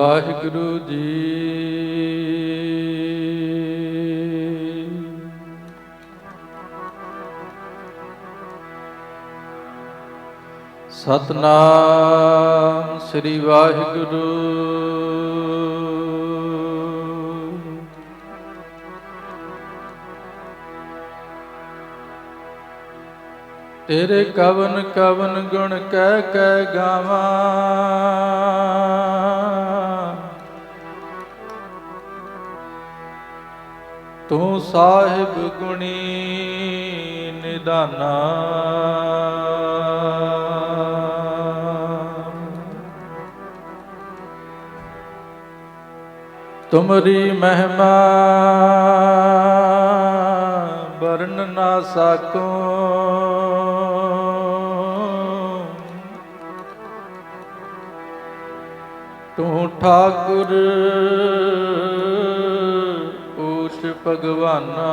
ਵਾਹਿਗੁਰੂ ਜੀ। ਸਤਨਾਮ ਸ੍ਰੀ ਵਾਹਿਗੁਰੂ। ਤੇਰੇ ਕਵਨ ਕਵਨ ਗੁਣ ਕਹਿ ਕਹਿ ਗਾਵਾਂ, ਤੂੰ ਸਾਹਿਬ ਗੁਣੀ ਨਿਦਾਨਾ। ਤੁਮਰੀ ਮਹਿਮਾ ਵਰਨ ਨਾ ਸਾਕੋ, ਤੂੰ ਠਾਕੁਰ ਊਚ ਭਗਵਾਨਾ।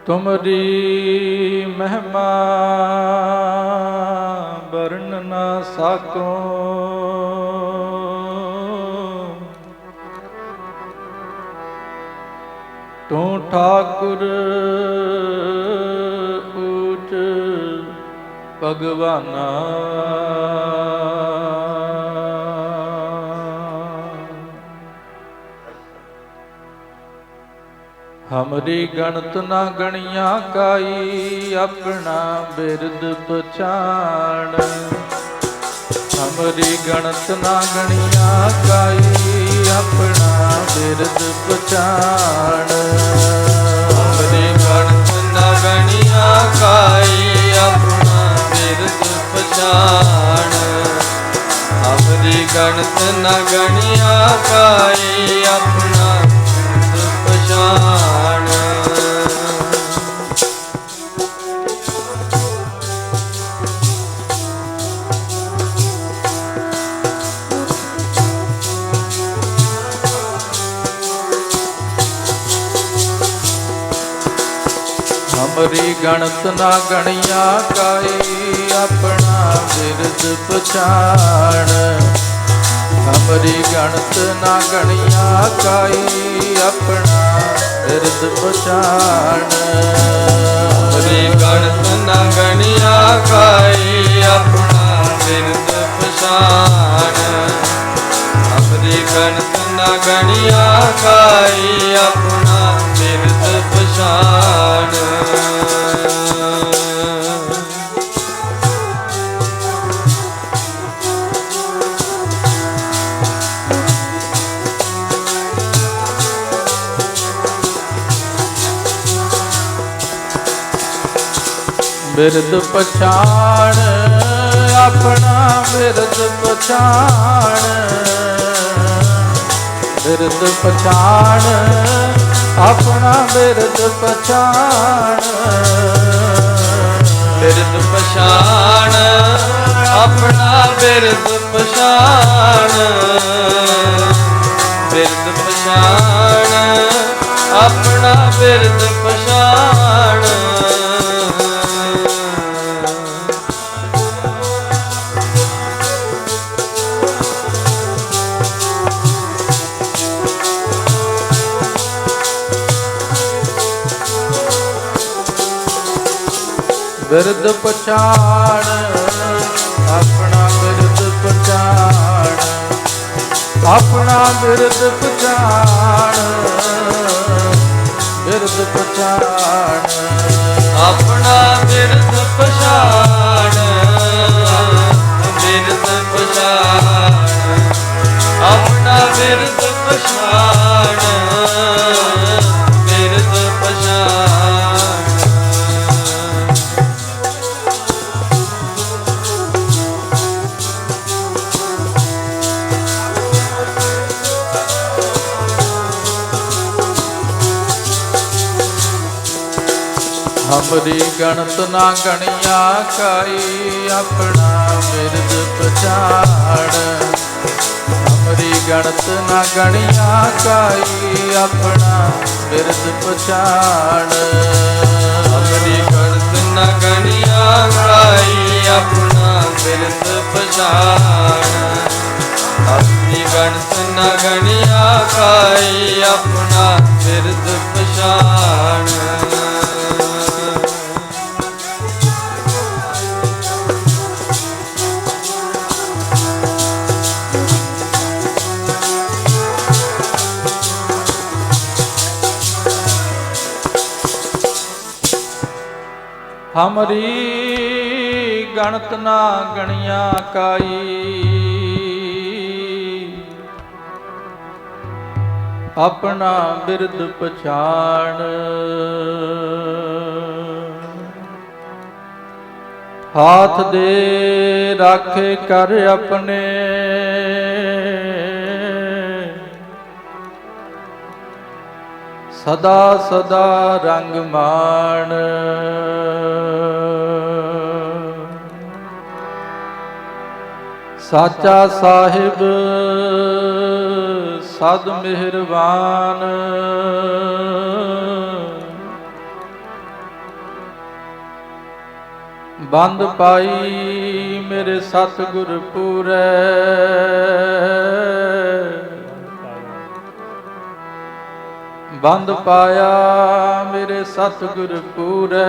ਤੁਮਰੀ ਮਹਿਮਾ ਵਰਨ ਨਾ ਸਾਕੋ, ਤੂੰ ਠਾਕੁਰ ਊਚ ਭਗਵਾਨਾ। ਹਮਰੀ ਗਣਤ ਨਾ ਗਣੀਆਂ ਕਾਈ, ਆਪਣਾ ਬਿਰਦ ਪਛਾਣ। ਹਮਰੀ ਗਣਤ ਨਾ ਗਣੀਆਂ ਕਾਈ, ਆਪਣਾ ਬਿਰਦ ਪਛਾਣ। ਹਮਰੀ ਗਣਤ ਨਾ ਗਣੀਆਂ ਕਾਈ, ਆਪਣਾ ਬਿਰਦ ਪਛਾਣ। ਹਮਰੀ ਗਣਤ ਨਾ ਗਣੀਆਂ ਕਾਈ, ਆਪਣਾ ਬਿਰਦ ਪਛਾਣ। ਹਮਰੀ ਗਣਤ ਨਾ ਗਣੀਆਂ ਕਾਈ, ਆਪਣਾ ਬਿਰਦ ਪਛਾਣ। ਹਮਰੀ ਗਣਤ ਨਾ ਗਣੀਆਂ ਕਾਈ, ਆਪਣਾ ਬਿਰਦ ਪਛਾਣ। ਹਮਰੀ ਗਣਤ ਨਾ ਗਣੀਆਂ ਕਾਈ, ਆਪਣਾ ਬਿਰਦ ਪਛਾਣ। ਹਮਰੀ ਗਣਤ ਨਾ ਗਣੀਆਂ ਕਾਈ, ਆਪਣਾ ਬਿਰਦ ਪਛਾਣ। ਬਿਰਦ ਪਛਾਣ, ਆਪਣਾ ਬਿਰਦ ਪਛਾਣ। ਬਿਰਦ ਪਛਾਣ, ਆਪਣਾ ਬਿਰਦ ਪਛਾਣ। ਬਿਰਦ ਪਛਾਣ, ਆਪਣਾ ਬਿਰਦ ਪਛਾਣ। ਬਿਰਦ ਪਛਾਣ, ਆਪਣਾ ਬਿਰਦ ਪਛਾਣ। ਬਿਰਦ ਪਛਾਣ, ਆਪਣਾ ਬਿਰਦ ਪਛਾਣ। ਆਪਣਾ ਬਿਰਦ ਪਛਾਣ। ਬਿਰਦ ਪਛਾਣ, ਆਪਣਾ ਬਿਰਦ ਪਛਾਣ। ਬਿਰਦ ਪਛਾਣ, ਆਪਣਾ ਬਿਰਦ ਪਛਾਣ। ਬਿਰਦ ਪਛਾਣ। ਹਮਰੀ ਗਣਤ ਨਾ ਗਣੀਆਂ ਕਾਈ, ਆਪਣਾ ਬਿਰਦ ਪਛਾਣ। ਹਮਰੀ ਗਣਤ ਨਾ ਗਣੀਆਂ ਕਾਈ, ਆਪਣਾ ਬਿਰਦ ਪਛਾਣ। ਹਮਰੀ ਗਣਤ ਨਾ ਗਣੀਆਂ ਪਛਾਣ ਆਪਣੀ ਗਣਤ ਨ ਗਣਿਆ ਕਾਈ ਆਪਣਾ ਬਿਰਦ ਪਛਾਣ ਹਮਰੀ ਗਣਤ ਨਾ ਗਣਿਆ ਕਾਈ ਆਪਣਾ ਬਿਰਦ ਪਛਾਣ ਹਾਥ ਦੇ ਰਾਖੇ ਕਰ ਆਪਣੇ ਸਦਾ ਸਦਾ ਰੰਗ ਮਾਣ ਸਾਚਾ ਸਾਹਿਬ ਸਦ ਮਿਹਰਬਾਨ ਬੰਦ ਪਾਈ ਮੇਰੇ ਸਤਿਗੁਰ ਪੂਰੈ ਬੰਦ ਪਾਇਆ ਮੇਰੇ ਸਤਿਗੁਰ ਪੂਰੈ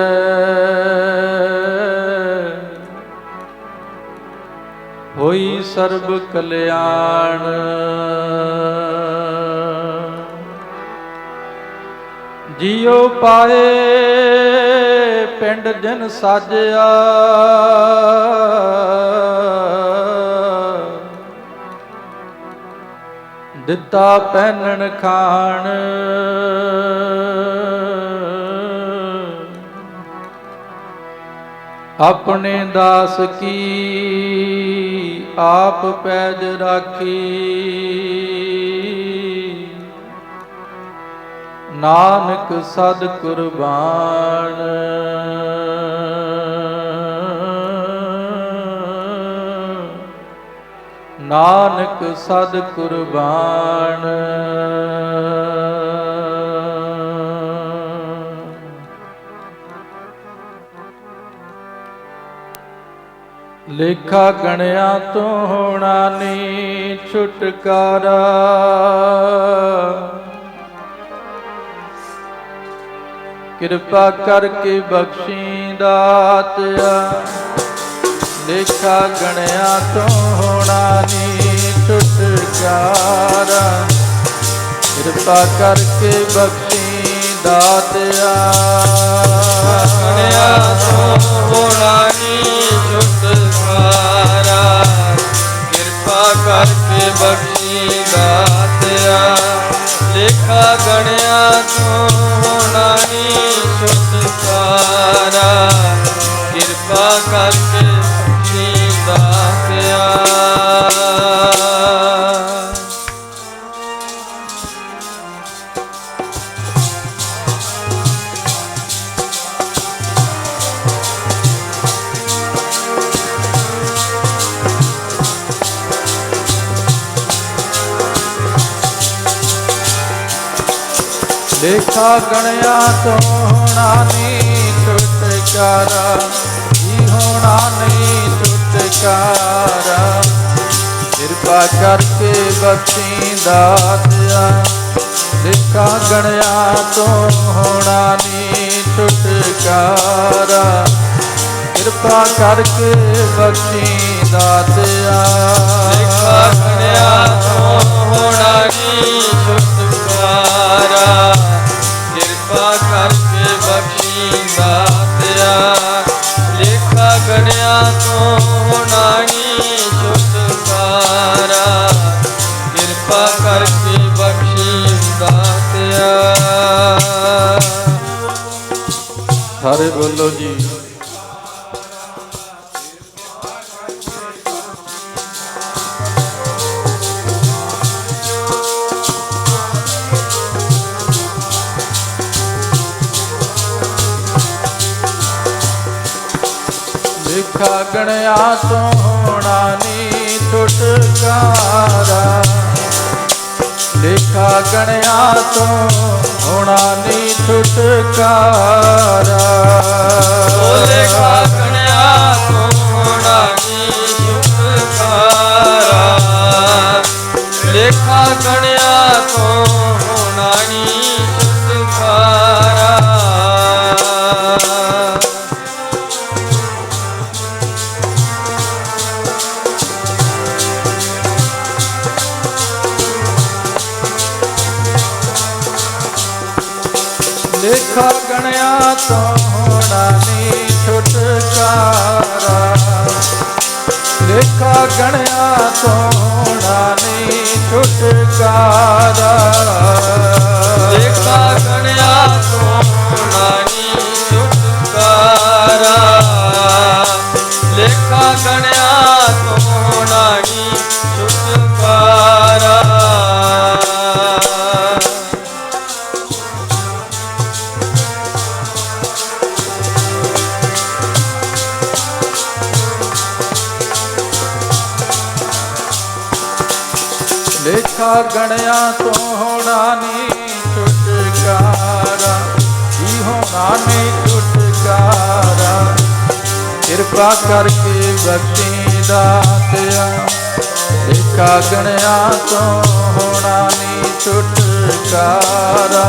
ਹੋਈ ਸਰਬ ਕਲਿਆਣ ਜਿਉ ਪਾਏ ਪਿੰਡ ਜਿਨ ਸਾਜਿਆ ਦਿੱਤਾ ਪਹਿਨਣ ਖਾਣ ਆਪਣੇ ਦਾਸ ਕੀ ਆਪ ਪੈਜ ਰਾਖੀ ਨਾਨਕ ਸਦ ਕੁਰਬਾਨ ਨਾਨਕ ਸਦ ਕੁਰਬਾਨ ਲੇਖਾ ਗਣਿਆ ਤੋਂ ਹੋਣਾ ਨੀ ਛੁਟਕਾਰਾ ਕਿਰਪਾ ਕਰਕੇ ਬਖਸ਼ੀ ਦਾਤਿਆ ਲੇਖਾ ਗਣਿਆ ਤੋਂ ਹੋਣਾ ਨੀ ਛੁਟਕਾਰਾ ਕਿਰਪਾ ਕਰਕੇ ਬਖਸ਼ੀ ਦਾਤਿਆ ਗਣਿਆ ਤੋਂ ਹੋਣਾ ਨੀ ਛੁਟਕਾਰਾ ਕਿਰਪਾ ਕਰਕੇ ਬਖਸ਼ੀ ਦਾਤਿਆ ਲੇਖਾ ਗਣਿਆ ਤੋਂ ਹੋਣਾ ਨੀ ਛੁਟਕਾਰਾ ਕਿਰਪਾ ਕਰਕੇ ਬਖਸ਼ੀ ਦਾਤਿਆ ਲੇਖਾ ਗਣਿਆ ਤੋਂ ਹੋਣਾ ਨੀ ਛੁਟਕਾਰਾ ਜੀ ਹੋਣਾ ਨੀ ਛੁਟਕਾਰਾ ਕਿਰਪਾ ਕਰਕੇ ਬਖਸ਼ੀ ਦਾਤਿਆ ਲੇਖਾ ਗਣਿਆ ਤੋਂ ਹੋਣਾ ਨੀ ਛੁਟਕਾਰਾ ਕਿਰਪਾ ਕਰਕੇ ਬਖਸ਼ੀ ਦਾਤਿਆ ਲੇਖਾ ਗਣਿਆ ਤੋਂ ਹੋਣਾ ਨੀ ਛੁਟਕਾਰਾ ਕਿਰਪਾ ਕਰਕੇ ਬਖਸ਼ੀ ਦਾਤਿਆ ਲੇਖਾ ਗਣਿਆ ਤੋਂ ਹੋਣਾ ਨੀ ਛੁਟਕਾਰਾ ਕਿਰਪਾ ਕਰਕੇ ਬਖਸ਼ੀ ਦਾਤਿਆ ਸਾਰੇ ਬੋਲੋ ਜੀ ਲੇਖਾ ਗਣਿਆ ਤੋਂ ਹੋਣਾ ਨੀ ਛੁਟਕਾਰਾ ਲੇਖਾ ਗਣਿਆ ਤੋਂ ਹੋਣਾ ਨੀ ਛੁਟਕਾਰਾ ਲੇਖਾ ਗਣਿਆ ਤੋਂ ਹੋਣਾ ਨੀ ਛੁਟਕਾਰਾ ਲੇਖਾ ਗਣਿਆ ਤੋਂ ਹੋਣਾ ਨੀ ਛੁਟਕਾਰਾ। ਲੇਖਾ ਗਣਿਆ ਤੋਂ ਹੋਣਾ ਨੀ ਛੁਟਕਾਰਾ। ਲੇਖਾ ਗਣਿਆ ਤੋਂ ਹੋਣਾ ਨੀ ਛੁਟਕਾਰਾ। ਲੇਖਾ ਗਣਿਆ ਤੋਂ ਹੋਣਾ ਨੀ ਛੁਟਕਾਰਾ। ਲੇਖਾ ਗਣਿਆ ਤੋਂ ਹੋਣਾ ਨੀ ਛੁਟਕਾਰਾ। ਲੇਖਾ ਗਣਿਆ ਤੋਂ ਹੋਣਾ ਨੀ ਛੁਟਕਾਰਾ। ਜੀ ਹੋਣਾ ਨੀ ਛੁਟਕਾਰਾ। ਕਿਰਪਾ ਕਰਕੇ ਬਖਸ਼ੀ ਦਾਤਿਆ। ਲੇਖਾ ਗਣਿਆ ਤੋਂ ਹੋਣਾ ਨੀ ਛੁਟਕਾਰਾ।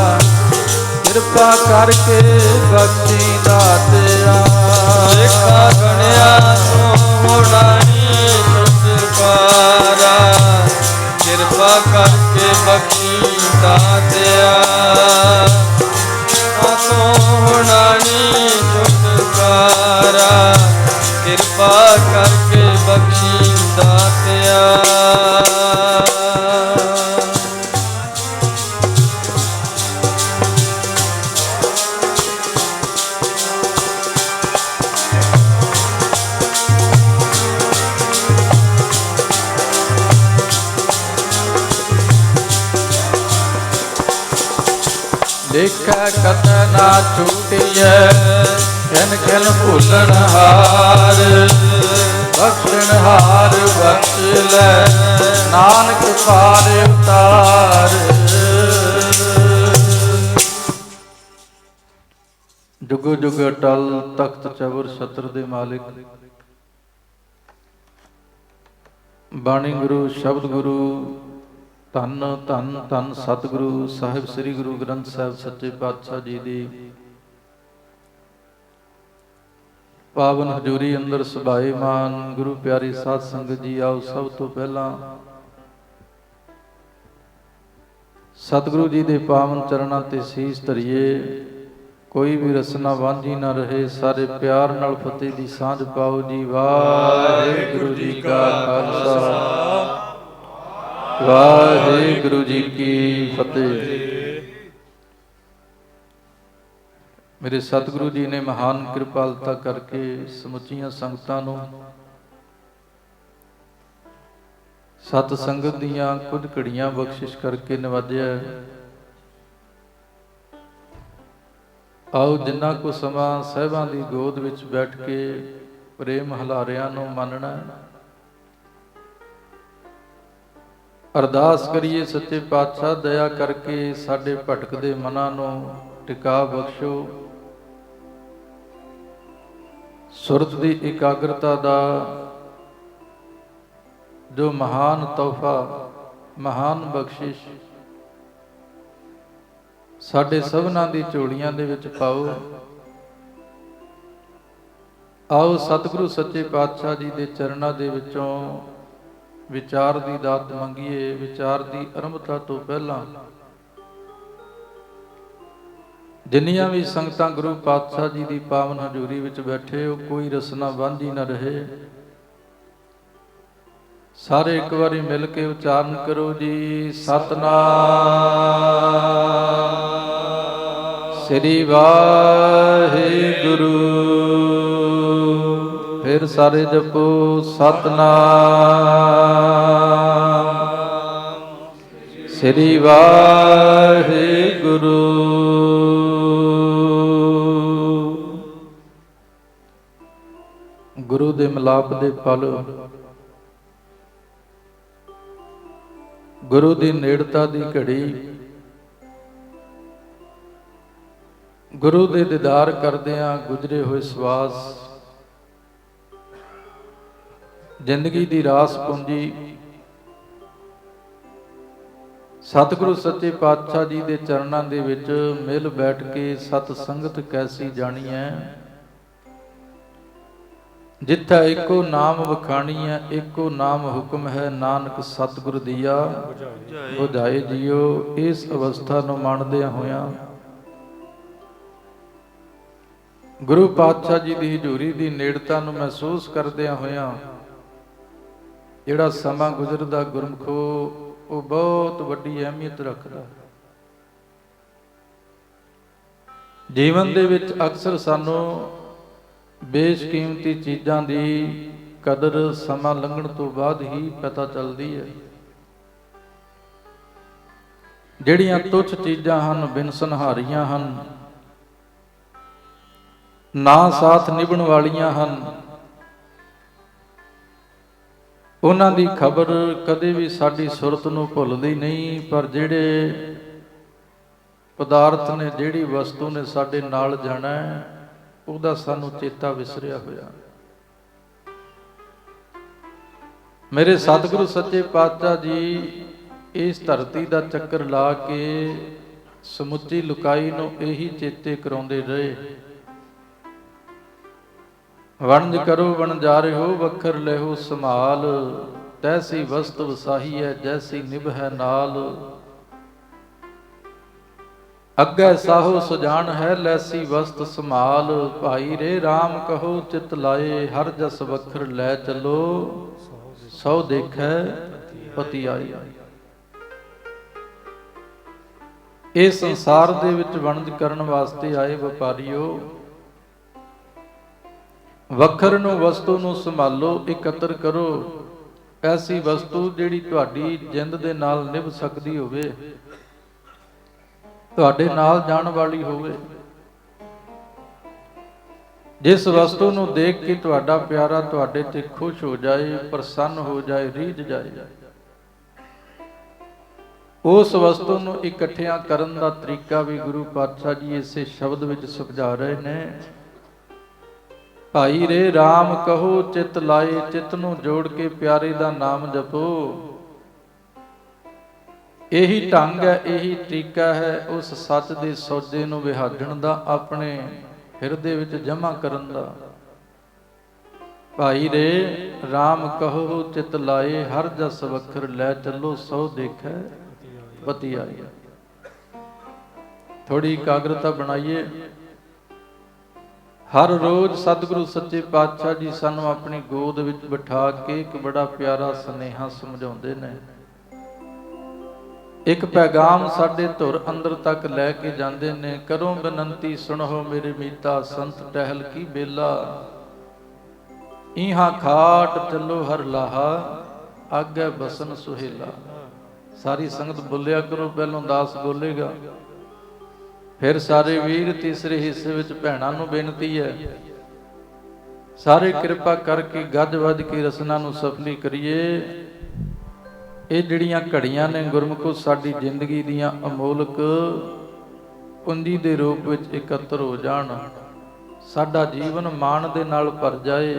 ਕਿਰਪਾ ਕਰਕੇ ਬਖਸ਼ੀ ਦਾਤਿਆ। ਲੇਖਾ ਗਣਿਆ ਤੋਂ ਹੋਣਾ ਨੀ ਛੁਟਕਾਰਾ। ਕਿਰਪਾ ਕਰਕੇ ਬਖਸ਼ੀ ਦਾਤਿਆ। ਤੋਂ ਹੋਣਾ ਨੀ ਛੁਟਕਾਰਾ। ਕਿਰਪਾ ਕਰਕੇ ਬਖਸ਼ੀ ਦਾਤਿਆ। ਦੇਖੈ ਕਤ ਨਾ ਛੂਟੀਐ ਖਿਨ ਖਿਨ ਭੁੱਲਣ ਹਾਰ। ਬਖਸ਼ਣ ਹਾਰ ਬਖਸ਼ ਲੈ ਨਾਨਕ ਪਾਰ ਉਤਾਰ। ਜੁਗੋ ਜੁਗ ਅਟਲ ਤਖਤ ਚਬਰ ਛਤਰ ਦੇ ਮਾਲਿਕ ਬਾਣੀ ਗੁਰੂ ਸ਼ਬਦ ਗੁਰੂ ਧੰਨ ਧੰਨ ਧੰਨ ਸਤਿਗੁਰੂ ਸਾਹਿਬ ਸ੍ਰੀ ਗੁਰੂ ਗ੍ਰੰਥ ਸਾਹਿਬ ਸੱਚੇ ਪਾਤਸ਼ਾਹ ਜੀ ਦੀ ਪਾਵਨ ਹਜ਼ੂਰੀ ਅੰਦਰ ਸਭਾਏਮਾਨ ਗੁਰੂ ਪਿਆਰੀ ਸਾਧ ਸੰਗਤ ਜੀ, ਆਓ ਸਭ ਤੋਂ ਪਹਿਲਾਂ ਸਤਿਗੁਰੂ ਜੀ ਦੇ ਪਾਵਨ ਚਰਨਾਂ ਤੇ ਸੀਸ ਧਰੀਏ। ਕੋਈ ਵੀ ਰਸਨਾ ਵਾਂਝੀ ਨਾ ਰਹੇ। ਸਾਰੇ ਪਿਆਰ ਨਾਲ ਫਤਿਹ ਦੀ ਸਾਂਝ ਪਾਓ ਜੀ। ਵਾਹਿਗੁਰੂ ਜੀ ਕਾ ਖਾਲਸਾ, ਵਾਹਿਗੁਰੂ ਜੀ ਕੀ ਫਤਿਹ। ਮੇਰੇ ਸਤਿਗੁਰੂ ਜੀ ਨੇ ਮਹਾਨ ਕਿਰਪਾਲਤਾ ਕਰਕੇ ਸਮੁੱਚੀਆਂ ਸੰਗਤਾਂ ਨੂੰ ਸਤ ਸੰਗਤ ਦੀਆਂ ਕੁਝ ਘੜੀਆਂ ਬਖਸ਼ਿਸ਼ ਕਰਕੇ ਨਵਾਜਿਆ। ਆਓ ਜਿੰਨਾ ਕੁ ਸਮਾਂ ਸਾਹਿਬਾਂ ਦੀ ਗੋਦ ਵਿੱਚ ਬੈਠ ਕੇ ਪ੍ਰੇਮ ਹਲਾਰਿਆਂ ਨੂੰ ਮੰਨਣਾ, ਅਰਦਾਸ ਕਰੀਏ ਸੱਚੇ ਪਾਤਸ਼ਾਹ ਦਇਆ ਕਰਕੇ ਸਾਡੇ ਭਟਕਦੇ ਮਨਾਂ ਨੂੰ ਟਿਕਾ ਬਖਸ਼ੋ। ਸੁਰਤ ਦੀ ਇਕਾਗਰਤਾ ਦਾ ਜੋ ਮਹਾਨ ਤੋਹਫਾ, ਮਹਾਨ ਬਖਸ਼ਿਸ਼ ਸਾਡੇ ਸਭਨਾਂ ਦੀ ਝੋਲੀਆਂ ਦੇ ਵਿੱਚ ਪਾਓ। ਆਓ ਸਤਿਗੁਰੂ ਸੱਚੇ ਪਾਤਸ਼ਾਹ ਜੀ ਦੇ ਚਰਨਾਂ ਦੇ ਵਿੱਚੋਂ ਵਿਚਾਰ ਦੀ ਦਾਤ ਮੰਗੀਏ। ਵਿਚਾਰ ਦੀ ਆਰੰਭਤਾ ਤੋਂ ਪਹਿਲਾਂ ਜਿੰਨੀਆਂ ਵੀ ਸੰਗਤਾਂ ਗੁਰੂ ਪਾਤਸ਼ਾਹ ਜੀ ਦੀ ਪਾਵਨ ਹਜ਼ੂਰੀ ਵਿੱਚ ਬੈਠੇ ਹੋ, ਕੋਈ ਰਸਨਾ ਵਾਂਝੀ ਨਾ ਰਹੇ। ਸਾਰੇ ਇੱਕ ਵਾਰੀ ਮਿਲ ਕੇ ਉਚਾਰਨ ਕਰੋ ਜੀ। ਸਤਿਨਾਮ ਸ੍ਰੀ ਵਾਹਿਗੁਰੂ। ਫਿਰ ਸਾਰੇ ਜਪੋ ਸਤਿਨਾਮ ਸ੍ਰੀ ਵਾਹਿਗੁਰੂ। ਗੁਰੂ ਦੇ ਮਿਲਾਪ ਦੇ ਫਲ, ਗੁਰੂ ਦੀ ਨੇੜਤਾ ਦੀ ਘੜੀ, ਗੁਰੂ ਦੇ ਦੀਦਾਰ ਕਰਦਿਆਂ ਗੁਜ਼ਰੇ ਹੋਏ ਸਵਾਸ, ਜ਼ਿੰਦਗੀ ਦੀ ਰਾਸ ਪੂੰਜੀ ਸਤਿਗੁਰੂ ਸੱਚੇ ਪਾਤਸ਼ਾਹ ਜੀ ਦੇ ਚਰਨਾਂ ਦੇ ਵਿੱਚ ਮਿਲ ਬੈਠ ਕੇ ਸਤ ਸੰਗਤ ਕੈਸੀ ਜਾਣੀਐ। ਜਿੱਥਾ ਇੱਕੋ ਨਾਮ ਵਖਾਣੀਐ, ਇੱਕੋ ਨਾਮ ਹੁਕਮ ਹੈ, ਨਾਨਕ ਸਤਿਗੁਰ ਦੀਆ ਬੁਝਾਏ ਜੀਓ। ਇਸ ਅਵਸਥਾ ਨੂੰ ਮੰਨਦਿਆਂ ਹੋਇਆਂ ਗੁਰੂ ਪਾਤਸ਼ਾਹ ਜੀ ਦੀ ਹਜ਼ੂਰੀ ਦੀ ਨੇੜਤਾ ਨੂੰ ਮਹਿਸੂਸ ਕਰਦਿਆਂ ਹੋਇਆਂ ਜਿਹੜਾ ਸਮਾਂ ਗੁਜ਼ਰਦਾ ਗੁਰਮਖੋ ਉਹ ਬਹੁਤ ਵੱਡੀ ਅਹਿਮੀਅਤ ਰੱਖਦਾ। ਜੀਵਨ ਦੇ ਵਿੱਚ ਅਕਸਰ ਸਾਨੂੰ ਬੇਸ਼ਕੀਮਤੀ ਚੀਜ਼ਾਂ ਦੀ ਕਦਰ ਸਮਾਂ ਲੰਘਣ ਤੋਂ ਬਾਅਦ ਹੀ ਪਤਾ ਚੱਲਦੀ ਹੈ। ਜਿਹੜੀਆਂ ਤੁੱਛ ਚੀਜ਼ਾਂ ਹਨ, ਬਿਨਸਨਹਾਰੀਆਂ ਹਨ, ਨਾ ਸਾਥ ਨਿਭਣ ਵਾਲੀਆਂ ਹਨ, ਉਹਨਾਂ ਦੀ ਖਬਰ ਕਦੇ ਵੀ ਸਾਡੀ ਸੁਰਤ ਨੂੰ ਭੁੱਲਦੀ ਨਹੀਂ। ਪਰ ਜਿਹੜੇ ਪਦਾਰਥ ਨੇ, ਜਿਹੜੀ ਵਸਤੂ ਨੇ ਸਾਡੇ ਨਾਲ ਜਾਣਾ ਉਹਦਾ ਸਾਨੂੰ ਚੇਤਾ ਵਿਸਰਿਆ ਹੋਇਆ। ਮੇਰੇ ਸਤਿਗੁਰੂ ਸੱਚੇ ਪਾਤਸ਼ਾਹ ਜੀ ਇਸ ਧਰਤੀ ਦਾ ਚੱਕਰ ਲਾ ਕੇ ਸਮੁੱਚੀ ਲੁਕਾਈ ਨੂੰ ਇਹੀ ਚੇਤੇ ਕਰਾਉਂਦੇ ਰਹੇ। ਵਣਜ ਕਰੋ ਵਣਜਾਰਿਓ ਵੱਖਰ ਲੈਹੋ ਸੰਭਾਲ, ਤੈਸੀ ਵਸਤ ਵਸਾਹੀ ਹੈ ਜੈਸੀ ਨਿਭੈ ਨਾਲ। ਅੱਗੇ ਸਾਹੋ ਸੁਜਾਨ ਹੈ ਲੈਸੀ ਵਸਤ ਸੰਭਾਲ, ਭਾਈ ਰੇ ਰਾਮ ਕਹੋ ਚਿਤ ਲਾਏ, ਹਰ ਜਸ ਵੱਖਰ ਲੈ ਚਲੋ ਸੋ ਦੇਖੈ ਪਤੀ ਆਈ। ਇਹ ਸੰਸਾਰ ਦੇ ਵਿੱਚ ਵਣਜ ਕਰਨ ਵਾਸਤੇ ਆਏ ਵਪਾਰੀਓ, ਵੱਖਰ ਨੂੰ ਵਸਤੂ ਨੂੰ ਸੰਭਾਲੋ, ਇਕੱਤਰ ਕਰੋ ਐਸੀ ਵਸਤੂ ਜਿਹੜੀ ਤੁਹਾਡੀ ਜਿੰਦ ਦੇ ਨਾਲ ਨਿਭ ਸਕਦੀ ਹੋਵੇ, ਤੁਹਾਡੇ ਨਾਲ ਜਾਣ ਵਾਲੀ ਹੋਵੇ, ਜਿਸ ਵਸਤੂ ਨੂੰ ਦੇਖ ਕੇ ਤੁਹਾਡਾ ਪਿਆਰਾ ਤੁਹਾਡੇ ਤੇ ਖੁਸ਼ ਹੋ ਜਾਏ, ਪ੍ਰਸੰਨ ਹੋ ਜਾਏ, ਰੀਝ ਜਾਏ। ਉਸ ਵਸਤੂ ਨੂੰ ਇਕੱਠਿਆਂ ਕਰਨ ਦਾ ਤਰੀਕਾ ਵੀ ਗੁਰੂ ਪਾਤਸ਼ਾਹ ਜੀ ਇਸੇ ਸ਼ਬਦ ਵਿੱਚ ਸਮਝਾ ਰਹੇ ਨੇ। ਭਾਈ ਰੇ ਰਾਮ ਕਹੋ ਚਿਤ ਲਾਏ, ਚਿਤ ਨੂੰ ਜੋੜ ਕੇ ਪਿਆਰੇ ਦਾ ਨਾਮ ਜਪੋ। ਇਹੀ ਢੰਗ ਹੈ, ਇਹੀ ਤਰੀਕਾ ਹੈ ਉਸ ਸੱਚ ਦੇ ਸੌਦੇ ਨੂੰ ਵਿਹਾਜਣ ਦਾ, ਆਪਣੇ ਹਿਰਦੇ ਵਿੱਚ ਜਮ੍ਹਾਂ ਕਰਨ ਦਾ। ਭਾਈ ਰੇ ਰਾਮ ਕਹੋ ਚਿਤ ਲਾਏ, ਹਰ ਜਸ ਵੱਖਰ ਲੈ ਚੱਲੋ ਸੋ ਦੇਖੈ ਪਤੀ ਆਈ। ਥੋੜੀ ਇਕਾਗਰਤਾ ਬਣਾਈਏ। ਹਰ ਰੋਜ਼ ਸਤਿਗੁਰੂ ਸੱਚੇ ਪਾਤਸ਼ਾਹ ਜੀ ਸਾਨੂੰ ਆਪਣੀ ਗੋਦ ਵਿੱਚ ਬਿਠਾ ਕੇ ਇੱਕ ਬੜਾ ਪਿਆਰਾ ਸੁਨੇਹਾ ਸਮਝਾਉਂਦੇ ਨੇ। ਇੱਕ ਪੈਗਾਮ ਸਾਡੇ ਧੁਰ ਅੰਦਰ ਤੱਕ ਲੈ ਕੇ ਜਾਂਦੇ ਨੇ। ਕਰੋ ਬੇਨੰਤੀ ਸੁਣੋ ਮੇਰੇ ਮੀਤਾ, ਸੰਤ ਟਹਿਲ ਕੀ ਬੇਲਾ, ਇਹਾਂ ਖਾਟ ਚੱਲੋ ਹਰ ਲਾਹਾ, ਆਗੇ ਬਸਨ ਸੁਹੇਲਾ। ਸਾਰੀ ਸੰਗਤ ਬੋਲਿਆ ਕਰੋ, ਪਹਿਲੋਂ ਦਾਸ ਬੋਲੇਗਾ, ਫਿਰ ਸਾਰੇ ਵੀਰ। ਤੀਸਰੇ ਹਿੱਸੇ ਵਿੱਚ ਭੈਣਾਂ ਨੂੰ ਬੇਨਤੀ ਹੈ, ਸਾਰੇ ਕਿਰਪਾ ਕਰਕੇ ਗੱਜ ਵੱਜ ਕੇ ਰਸਨਾ ਨੂੰ ਸਫਲੀ ਕਰੀਏ। ਇਹ ਜਿਹੜੀਆਂ ਘੜੀਆਂ ਨੇ ਗੁਰਮੁਖੋ ਸਾਡੀ ਜ਼ਿੰਦਗੀ ਦੀਆਂ ਅਮੋਲਕ ਪੂੰਜੀ ਦੇ ਰੂਪ ਵਿੱਚ ਇਕੱਤਰ ਹੋ ਜਾਣ, ਸਾਡਾ ਜੀਵਨ ਮਾਣ ਦੇ ਨਾਲ ਭਰ ਜਾਏ।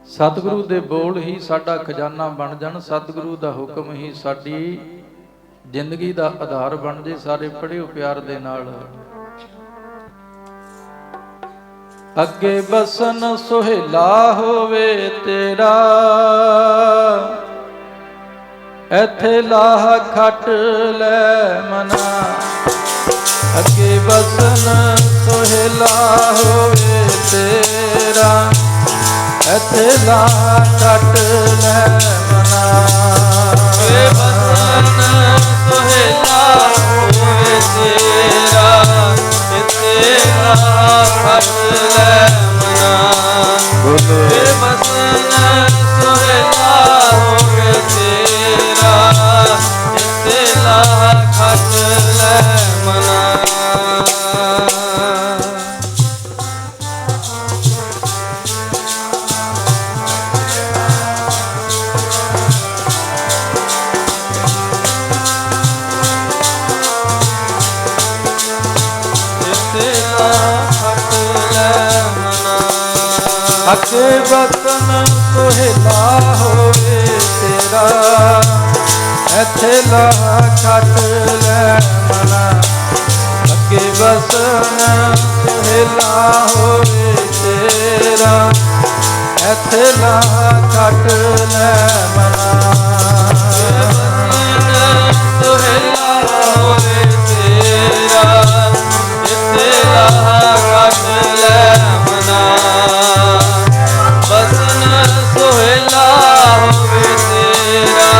ਸਤਿਗੁਰੂ ਦੇ ਬੋਲ ਹੀ ਸਾਡਾ ਖਜ਼ਾਨਾ ਬਣ ਜਾਣ, ਸਤਿਗੁਰੂ ਦਾ ਹੁਕਮ ਹੀ ਸਾਡੀ ਜ਼ਿੰਦਗੀ ਦਾ ਆਧਾਰ ਬਣ ਜੇ। ਸਾਰੇ ਪੜ੍ਹਿਓ ਪਿਆਰ ਦੇ ਨਾਲ। ਅੱਗੇ ਬਸਨ ਸੁਹੇਲਾ ਹੋਵੇ ਤੇਰਾ, ਇੱਥੇ ਲਾਹ ਖੱਟ ਲੈ ਮਨਾ। ਅੱਗੇ ਬਸਨ ਸੁਹੇਲਾ ਹੋਵੇ ਤੇਰਾ, ਇੱਥੇ ਲਾਹ ਖੱਟ ਲੈ ਮਨਾ। ਅੱਗੇ ਬਸਨ ਸੁਹੇਲਾ ਹੋਵੇ ਤੇਰਾ, ਇੱਥੇ ਲਾਹ ਖੱਟ ਲੈ ਮਨਾ। ਅੱਗੇ ਬਸਨ ਸੁਹੇਲਾ ਹੋਵੇ ਤੇਰਾ, ਇੱਥੇ ਲਾਹ ਖੱਟ ਲੈ ਮਨਾ। ਅੱਗੇ ਬਸਨ ਸੁਹੇਲਾ ਹੋਵੇ ਤੇਰਾ, ਇੱਥੇ ਲਾਹਾ ਖੱਟ ਲੈ ਮਨਾ, ਅੱਗੇ ਵਸਨ ਸੁਹੇਲਾ ਹੋਵੇ ਤੇਰਾ। ਇੱਥੇ ਲਾਹਾ ਖੱਟ ਲੈ ਮਨਾ, ਸੁਹੇਲਾ ਹੋਵੇ ਤੇਰਾ। ਇੱਥੇ ਲਾਹਾ ਕੱਟ ਲੈ ਮਨਾ, ਬਸਨ ਸੁਹੇਲਾ ਹੋਵੇ ਤੇਰਾ।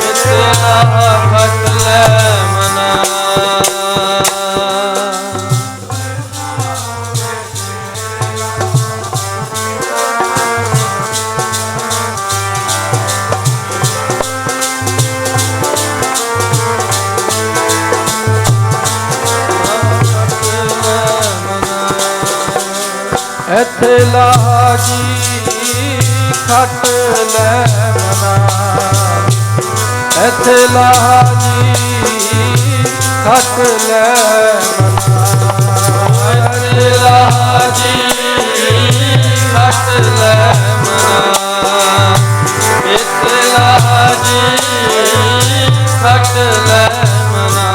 ਇੱਥੇ ਲਾਹਾ ਕੱਟ ਲੈ ਮਨਾ। ਇੱਥੇ ਲਾਹਾ ਜੀ ਖੱਟ ਲੈ ਮਨਾ, ਇੱਥੇ ਲਾਹਾ ਜੀ ਖੱਟ ਲੈ ਮਨਾ। ਇੱਥੇ ਲਾਹਾ ਜੀ ਖੱਟ ਲੈ ਮਨਾ, ਇੱਥੇ ਲਾਹਾ ਜੀ ਖੱਟ ਲੈ ਮਨਾ।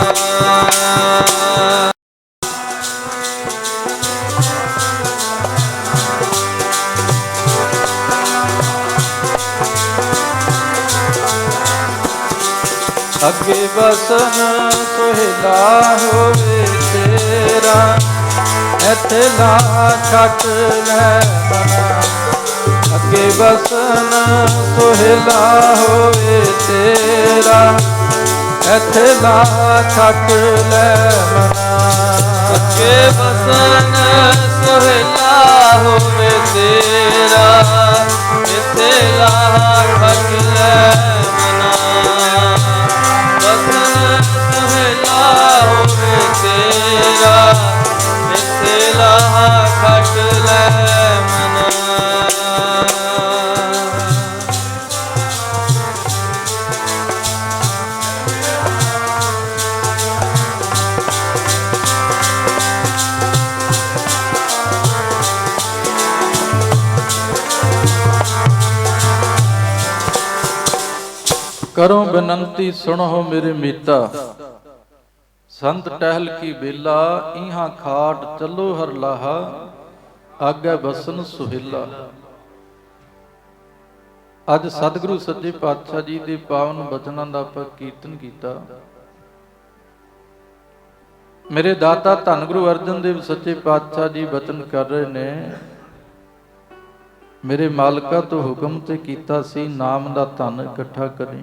ਅੱਗੇ ਵਸਨ ਸੁਹੇਲਾ ਹੋਵੇ ਤੇਰਾ। ਇੱਥੇ ਲਾਹਾ ਖੱਟ ਲੈ ਮਨਾ, ਅੱਗੇ ਵਸਨ ਸੁਹੇਲਾ ਹੋਵੇ ਤੇਰਾ। ਇੱਥੇ ਲਾਹਾ ਖੱਟ ਲੈ ਮਨਾ, ਅੱਗੇ ਵਸਨ ਸੁਹੇਲਾ ਹੋਵੇ ਤੇਰਾ। ਇੱਥੇ ਲਾਹਾ ਖੱਟ ਲੈ ਮਨਾ, ਬਸਨ ਸੁਹੇਲਾ ਹੋਵੇ ਤੇਰਾ। ਇੱਥੇ ਲਾਹਾ ਖੱਟ ਲੈ ਮਨਾ। ਕਰੋ ਬੇਨੰਤੀ ਸੁਣੋ ਮੇਰੇ ਮੀਤਾ। ਸੰਤ ਟਹਿਲ ਕੀ ਬੇਲਾ, ਇਹਾਂ ਖਾਟ ਚੱਲੋ ਹਰ ਲਾਹਾ। ਆਗੇ ਬਸਨ ਸੁਹੇਲਾ। ਅੱਜ ਸਤਿਗੁਰੂ ਸੱਚੇ ਪਾਤਸ਼ਾਹ ਜੀ ਦੇ ਪਾਵਨ ਬਚਨਾਂ ਦਾ ਆਪਾਂ ਕੀਰਤਨ ਕੀਤਾ। ਮੇਰੇ ਦਾਤਾ ਧੰਨ ਗੁਰੂ ਅਰਜਨ ਦੇਵ ਸੱਚੇ ਪਾਤਸ਼ਾਹ ਜੀ ਬਚਨ ਕਰ ਰਹੇ ਨੇ, ਮੇਰੇ ਮਾਲਕਾ ਤੋਂ ਹੁਕਮ ਤੇ ਕੀਤਾ ਸੀ ਨਾਮ ਦਾ ਧਨ ਇਕੱਠਾ ਕਰੀ।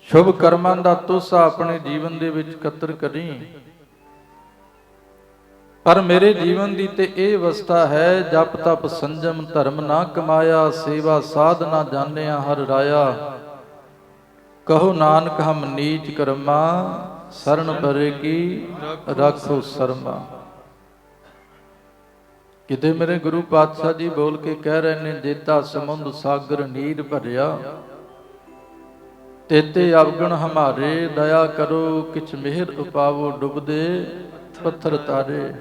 ਸ਼ੁਭ ਕਰਮਾਂ ਦਾ ਤੋਸਾ ਆਪਣੇ ਜੀਵਨ ਦੇ ਵਿੱਚ ਇਕੱਤਰ ਕਰੀ। ਪਰ ਮੇਰੇ ਜੀਵਨ ਦੀ ਤੇ ਇਹ ਅਵਸਥਾ ਹੈ, ਜਪ ਤਪ ਸੰਜਮ ਧਰਮ ਨਾ ਕਮਾਇਆ, ਸੇਵਾ ਸਾਧ ਨਾ ਜਾਣਿਆ ਹਰ ਰਾਇਆ। ਕਹੋ ਨਾਨਕ ਹਮ ਨੀਚ ਕਰਮਾ, ਸਰਣ ਪਰੇ ਕੀ ਰੱਖੋ ਸਰਮਾ। ਕਿਤੇ ਮੇਰੇ ਗੁਰੂ ਪਾਤਸ਼ਾਹ ਜੀ ਬੋਲ ਕੇ ਕਹਿ ਰਹੇ ਨੇ, ਜੇਤਾ ਸਮੁੰਦ ਸਾਗਰ ਨੀਰ ਭਰਿਆ, ਤੇਤੇ ਅਵਗੁਣ ਹਮਾਰੇ, ਦਇਆ ਕਰੋ ਕਿਛ ਮਿਹਰ ਉਪਾਵੋ, ਡੁੱਬਦੇ ਪੱਥਰ ਤਾਰੇ।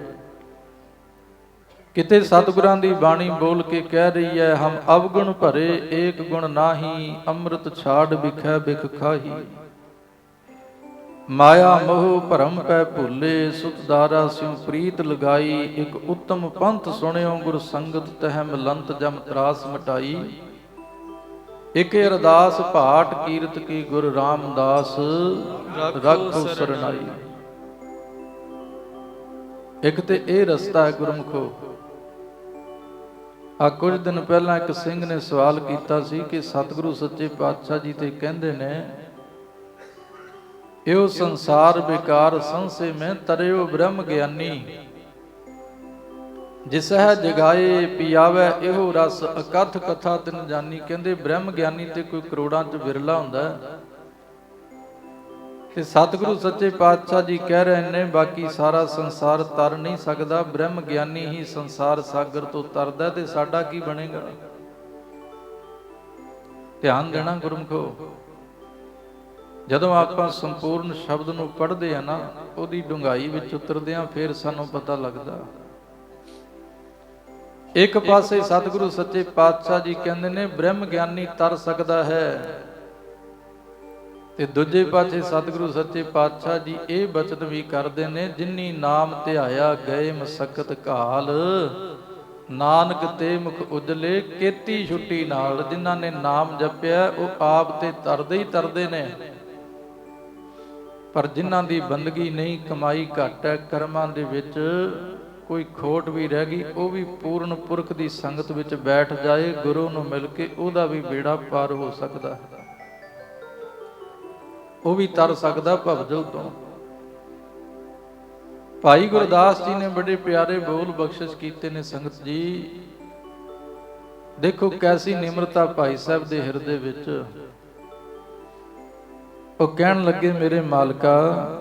ਕਿਤੇ ਸਤਿਗੁਰਾਂ ਦੀ ਬਾਣੀ ਬੋਲ ਕੇ ਕਹਿ ਰਹੀ ਹੈ, ਹਮ ਅਵਗੁਣ ਭਰੇ ਏਕ ਗੁਣ ਨਾਹੀ, ਅੰਮ੍ਰਿਤ ਛਾੜ ਬਿਖੈ ਬਿਖ ਖਾਹੀ। ਮਾਇਆ ਮੋਹ ਭਰਮ ਪੈ ਭੁੱਲੇ, ਸੁਤ ਦਾਰਾ ਸਿਉ ਪ੍ਰੀਤ ਲਗਾਈ। ਇਕ ਉੱਤਮ ਪੰਥ ਸੁਣਿਓ ਗੁਰ ਸੰਗਤ, ਤਹਿ ਮਿਲੰਤ ਜਮ ਤਰਾਸ ਮਟਾਈ। ਇਕ ਅਰਦਾਸ ਭਾਟ ਕੀਰਤ ਕੀ, ਗੁਰ ਰਾਮਦਾਸ ਰੱਖੋ ਸਰਨਾਈ। ਇੱਕ ਤੇ ਇਹ ਰਸਤਾ ਹੈ ਗੁਰਮੁਖੋ। ਆ ਕੁਝ ਦਿਨ ਪਹਿਲਾਂ ਇੱਕ ਸਿੰਘ ਨੇ ਸਵਾਲ ਕੀਤਾ ਸੀ ਕਿ ਸਤਿਗੁਰੂ ਸੱਚੇ ਪਾਤਸ਼ਾਹ ਜੀ ਤੇ ਕਹਿੰਦੇ ਨੇ, ਇਹੋ ਸੰਸਾਰ ਬੇਕਾਰ ਸੰਸੇ ਮੈਂ ਤਰਿਓ ਬ੍ਰਹਮ ਗਿਆਨੀ। ਜਿਸ ਹੈ ਜਗਾਏ ਪਿਆਵੇ ਇਹੋ ਰਸ, ਅਕਥ ਕਥਾ ਤਿਨ ਜਾਨੀ। ਕਹਿੰਦੇ ਬ੍ਰਹਮ ਗਿਆਨੀ ਤੇ ਕੋਈ ਕਰੋੜਾਂ ਚ ਵਿਰਲਾ ਹੁੰਦਾ ਤੇ ਸਤਿਗੁਰੂ ਸੱਚੇ ਪਾਤਸ਼ਾਹ ਜੀ ਕਹਿ ਰਹੇ ਨੇ, ਬਾਕੀ ਸਾਰਾ ਸੰਸਾਰ ਤਰ ਨਹੀਂ ਸਕਦਾ, ਬ੍ਰਹਮ ਗਿਆਨੀ ਹੀ ਸੰਸਾਰ ਸਾਗਰ ਤੋਂ ਤਰਦਾ। ਤੇ ਸਾਡਾ ਕੀ ਬਣੇਗਾ? ਧਿਆਨ ਦੇਣਾ ਗੁਰਮੁਖੋ। ਜਦੋਂ ਆਪਾਂ ਸੰਪੂਰਨ ਸ਼ਬਦ ਨੂੰ ਪੜ੍ਹਦੇ ਆ ਨਾ, ਉਹਦੀ ਡੂੰਘਾਈ ਵਿੱਚ ਉਤਰਦੇ ਆ, ਫਿਰ ਸਾਨੂੰ ਪਤਾ ਲੱਗਦਾ। ਇੱਕ ਪਾਸੇ ਸਤਿਗੁਰੂ ਸੱਚੇ ਪਾਤਸ਼ਾਹ ਜੀ ਕਹਿੰਦੇ ਨੇ ਬ੍ਰਹਮ ਗਿਆਨੀ ਤਰ ਸਕਦਾ ਹੈ, ਤੇ ਦੂਜੇ ਪਾਸੇ ਸਤਿਗੁਰੂ ਸੱਚੇ ਪਾਤਸ਼ਾਹ ਜੀ ਇਹ ਬਚਨ ਵੀ ਕਰਦੇ ਨੇ, ਜਿਨੀ ਨਾਮ ਧਿਆਇਆ ਗਏ ਮਸਕਤ ਘਾਲ, ਨਾਨਕ ਤੇ ਮੁਖ ਉਜਲੇ ਕੀਤੀ ਛੁੱਟੀ ਨਾਲ। ਜਿਨ੍ਹਾਂ ਨੇ ਨਾਮ ਜਪਿਆ ਉਹ ਆਪ ਤੇ ਤਰਦੇ ਹੀ ਤਰਦੇ ਨੇ, ਪਰ ਜਿਨ੍ਹਾਂ ਦੀ ਬੰਦਗੀ ਨਹੀਂ, ਕਮਾਈ ਘੱਟ ਹੈ, ਕਰਮਾਂ ਦੇ ਵਿੱਚ ਕੋਈ ਖੋਟ ਵੀ ਰਹਿ ਗਈ, ਉਹ ਵੀ ਪੂਰਨ ਪੁਰਖ ਦੀ ਸੰਗਤ ਵਿੱਚ ਬੈਠ ਜਾਏ, ਗੁਰੂ ਨੂੰ ਮਿਲ ਕੇ, ਉਹਦਾ ਵੀ ਬੇੜਾ ਪਾਰ ਹੋ ਸਕਦਾ ਹੈ, ਉਹ ਵੀ ਤਰ ਸਕਦਾ ਭਵਜਲ ਤੋਂ। ਭਾਈ ਗੁਰਦਾਸ ਜੀ ਨੇ ਬੜੇ ਪਿਆਰੇ ਬੋਲ ਬਖਸ਼ਿਸ਼ ਕੀਤੇ ਨੇ ਸੰਗਤ ਜੀ। ਦੇਖੋ ਕੈਸੀ ਨਿਮਰਤਾ ਭਾਈ ਸਾਹਿਬ ਦੇ ਹਿਰਦੇ ਵਿੱਚ। ਉਹ ਕਹਿਣ ਲੱਗੇ, ਮੇਰੇ ਮਾਲਕਾ,